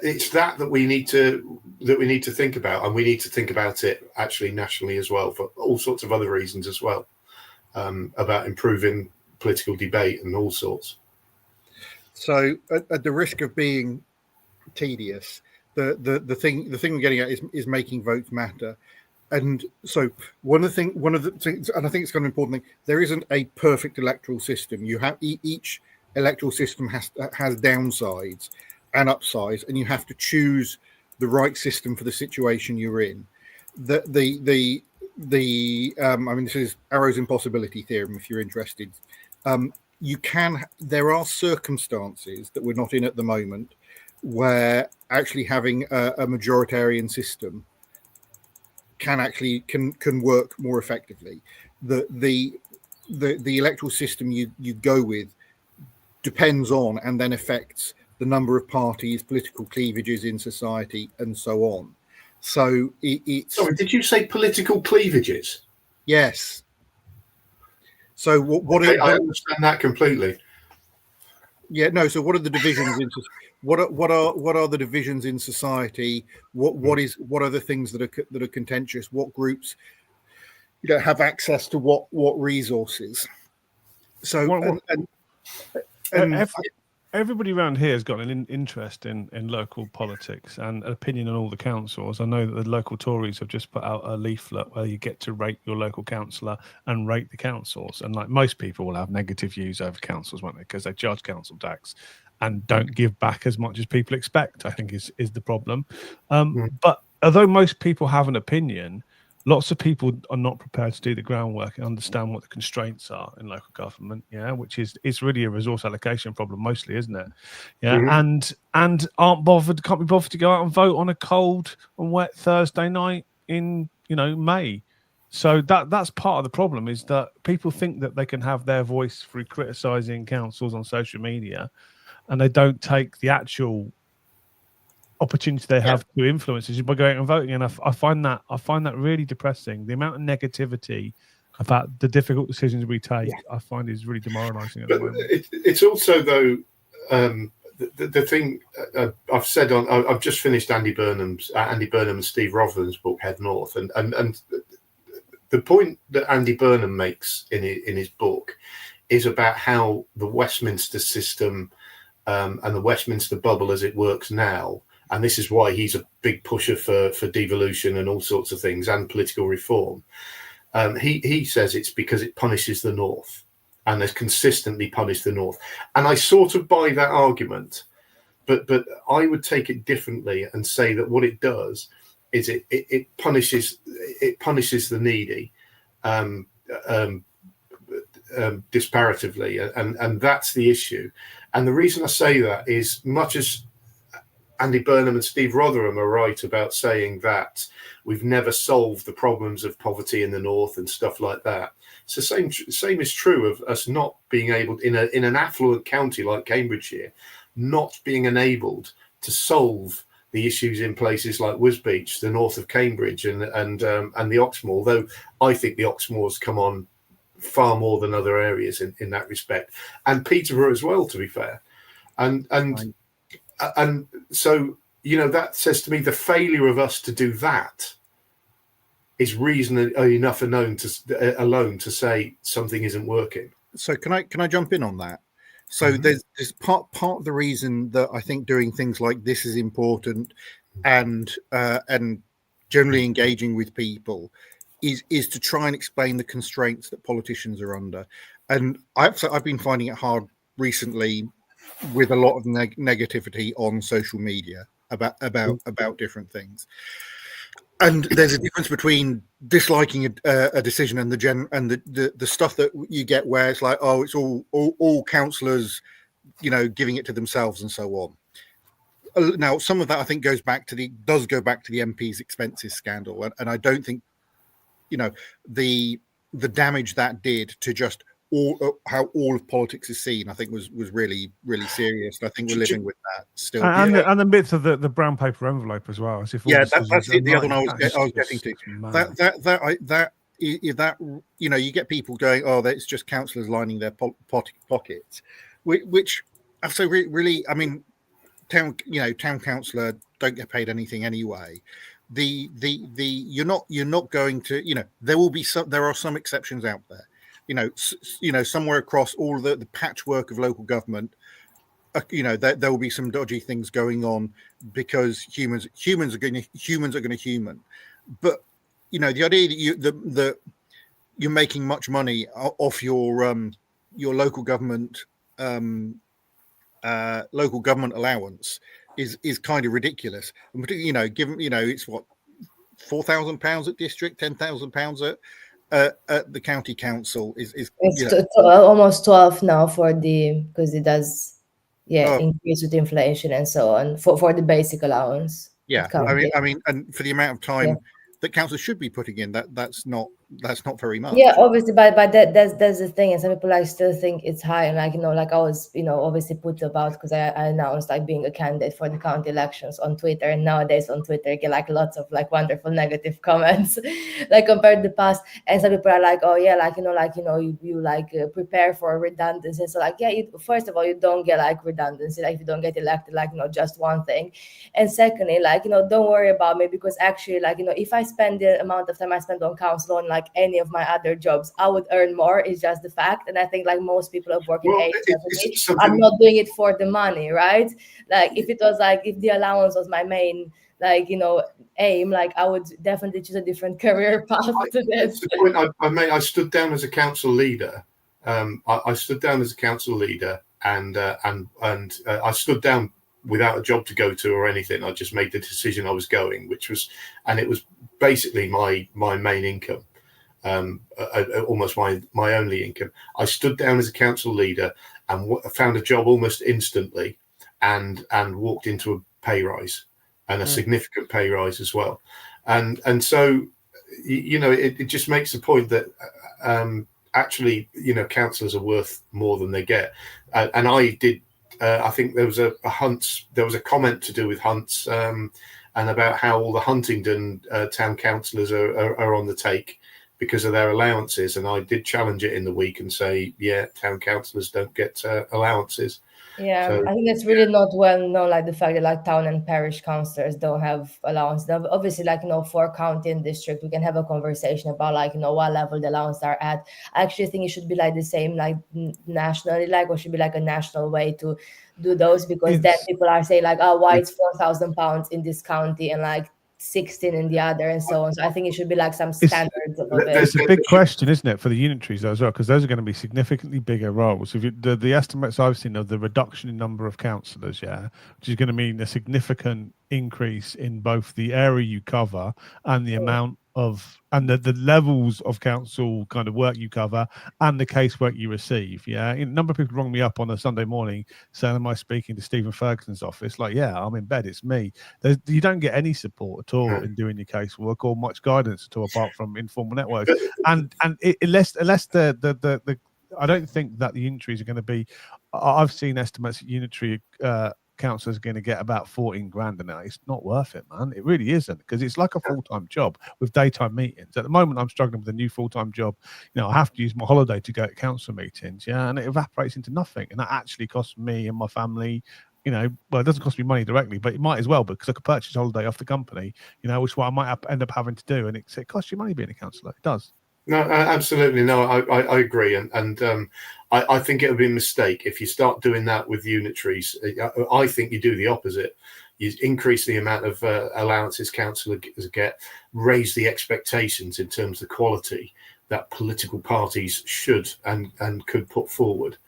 it's that we need to think about, and we need to think about it actually nationally as well, for all sorts of other reasons as well, about improving political debate and all sorts. So at the risk of being tedious, the thing we're getting at is making votes matter. And so one of the things, and I think it's kind of important thing, there isn't a perfect electoral system. You have each electoral system has downsides and upsides, and you have to choose the right system for the situation you're in. I mean, this is Arrow's impossibility theorem, if you're interested. There are circumstances that we're not in at the moment where actually having a majoritarian system can work more effectively. The electoral system you go with depends on and then affects the number of parties, political cleavages in society, and so on. So it's. Sorry, did you say political cleavages? Yes. So I understand that completely. Yeah, no. So what are the divisions in? What are the divisions in society? What are the things that are contentious? What groups have access to what resources? So everybody around here has got an interest in local politics and an opinion on all the councils. I know that the local Tories have just put out a leaflet where you get to rate your local councillor and rate the councils. And like most people will have negative views over councils, won't they? Because they charge council tax and don't give back as much as people expect, I think is the problem. But although most people have an opinion, lots of people are not prepared to do the groundwork and understand what the constraints are in local government, which is it's really a resource allocation problem mostly, isn't it? And can't be bothered to go out and vote on a cold and wet Thursday night in May. So that's part of the problem, is that people think that they can have their voice through criticizing councils on social media, and they don't take the actual opportunity they have to influence is by going and voting. And I find that really depressing. The amount of negativity about the difficult decisions we take, I find is really demoralising at the moment. It's also, though, the thing I've said I've just finished Andy Burnham and Steve Rotherham's book Head North, and the point that Andy Burnham makes in his book is about how the Westminster system and the Westminster bubble as it works now. And this is why he's a big pusher for devolution and all sorts of things and political reform. He says it's because it punishes the North and has consistently punished the North. And I sort of buy that argument, but I would take it differently and say that what it does is it punishes the needy disparatively, and that's the issue. And the reason I say that is, much as Andy Burnham and Steve Rotherham are right about saying that we've never solved the problems of poverty in the North and stuff like that. So same is true of us not being able, in an affluent county like Cambridgeshire, not being enabled to solve the issues in places like Wisbech, the north of Cambridge, and the Oxmoor. Although I think the Oxmoor's come on far more than other areas in that respect, and Peterborough as well, to be fair, and so, you know, that says to me the failure of us to do that is reason enough alone to say something isn't working. So can I jump in on that? So there's part of the reason that I think doing things like this is important, and generally engaging with people is to try and explain the constraints that politicians are under. And I've been finding it hard recently with a lot of negativity on social media about different things. And there's a difference between disliking a decision and the stuff that you get where it's like, oh, it's all councillors, you know, giving it to themselves and so on. Now, some of that I think goes back to the MP's expenses scandal, and I don't think, you know, the damage that did to just how all of politics is seen, I think was really, really serious. And I think we're living with that still. And the bits of the brown paper envelope as well. As if that's the other one I was getting to. That you know, you get people going, oh, it's just councillors lining their pockets, which I say really, I mean, town councillor don't get paid anything anyway. You're not going to, you know, there are some exceptions out there. You know, somewhere across all the patchwork of local government, you know, there will be some dodgy things going on because humans are going to human. But you know, the idea that you're making much money off your local government allowance is kind of ridiculous. You know, given, you know, it's what, £4,000 at district, £10,000 at the county council is it's almost 12 now because it does increase with inflation and so on for the basic allowance. I mean, and for the amount of time that councils should be putting in, that's not very much. Yeah, obviously, but that's the thing, and some people like still think it's high. And like, you know, like I was, you know, obviously put about because I announced like being a candidate for the county elections on Twitter, and nowadays on Twitter you get like lots of like wonderful negative comments, like compared to the past. And some people are like, oh yeah, like you like prepare for redundancy. So like, yeah, first of all, you don't get like redundancy, like if you don't get elected, like, you know, just one thing. And secondly, like, you know, don't worry about me, because actually, like, you know, if I spend the amount of time I spend on council on like any of my other jobs, I would earn more. It's just the fact. And I think like most people of working age, I'm not doing it for the money, right? Like if the allowance was my main, like, you know, aim, like I would definitely choose a different career path to this. The point I made, I stood down as a council leader. I stood down as a council leader, and I stood down without a job to go to or anything. I just made the decision I was going, and it was basically my main income. Almost my only income. I stood down as a council leader and found a job almost instantly, and walked into a pay rise, and a significant pay rise as well. And so, you know, it just makes the point that actually, you know, councillors are worth more than they get. And I did I think there was a comment to do with hunts, and about how all the Huntingdon town councillors are on the take because of their allowances. And I did challenge it in the week and say, yeah, town councillors don't get allowances. Yeah, So, I think it's really not well known, like the fact that like town and parish councillors don't have allowance. Now, obviously, like, for county and district, we can have a conversation about like, what level the allowance are at. I actually think it should be like the same, like nationally, like, or should be like a national way to do those, because then people are saying like, oh, why it's £4,000 in this county and like 16 in the other, and so on. So I think it should be like some standards of it. It's a big question, isn't it, for the unitaries though, as well, because those are going to be significantly bigger roles. If the estimates I've seen of the reduction in number of councillors, which is going to mean a significant increase in both the area you cover and the amount of the levels of council kind of work you cover and the casework you receive. A number of people rung me up on a Sunday morning saying, am I speaking to Stephen Ferguson's office? Like, yeah, I'm in bed, it's me. You don't get any support at all in doing your casework or much guidance at all, apart from informal networks. Unless the I don't think that the unitaries are going to be. I've seen estimates that unitary councillors are going to get about 14 grand a night. It's not worth it, man. It really isn't, because it's like a full-time job with daytime meetings. At the moment, I'm struggling with a new full-time job. I have to use my holiday to go to council meetings, and it evaporates into nothing. And that actually costs me and my family, well, it doesn't cost me money directly, but it might as well, because I could purchase a holiday off the company, which I might end up having to do. And it costs you money being a councillor. It does. No, absolutely. No, I agree. And I think it would be a mistake if you start doing that with unitaries. I think you do the opposite. You increase the amount of allowances councillors get, raise the expectations in terms of quality that political parties should and could put forward,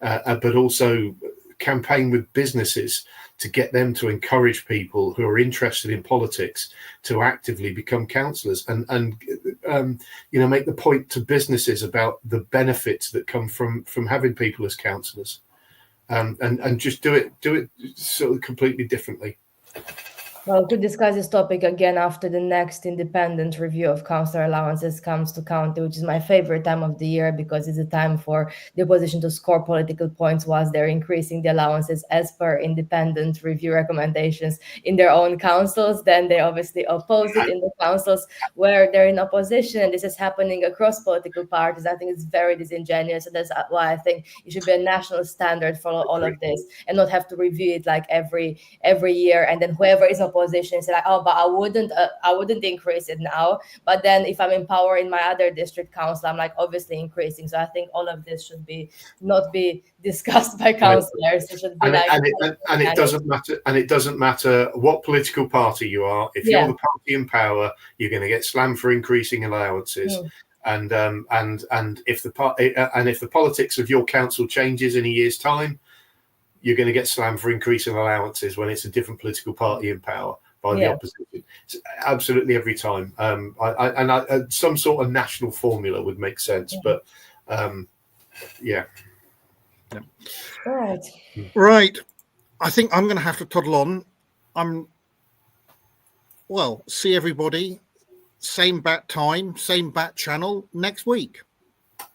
but also campaign with businesses to get them to encourage people who are interested in politics to actively become councillors, and make the point to businesses about the benefits that come from having people as councillors, and just do it sort of completely differently. Well, to discuss this topic again after the next independent review of councillor allowances comes to county, which is my favorite time of the year, because it's a time for the opposition to score political points whilst they're increasing the allowances as per independent review recommendations in their own councils. Then they obviously oppose it in the councils where they're in opposition. This is happening across political parties. I think it's very disingenuous. So that's why I think it should be a national standard for all of this, and not have to review it like every year. And then whoever is opposition say like, oh, but I wouldn't increase it now. But then if I'm in power in my other district council, I'm like obviously increasing. So I think all of this should not be discussed by councillors. It should be it doesn't matter. And it doesn't matter what political party you are. If you're the party in power, you're going to get slammed for increasing allowances. And if the politics of your council changes in a year's time, you're going to get slammed for increasing allowances when it's a different political party in power by the opposition. It's absolutely every time. Some sort of national formula would make sense, but Right. I think I'm going to have to toddle on. See everybody. Same bat time, same bat channel next week.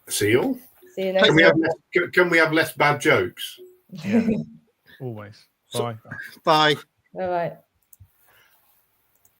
See you all. See you next week. Can we have less bad jokes? Yeah, always. Bye. Bye. Bye-bye.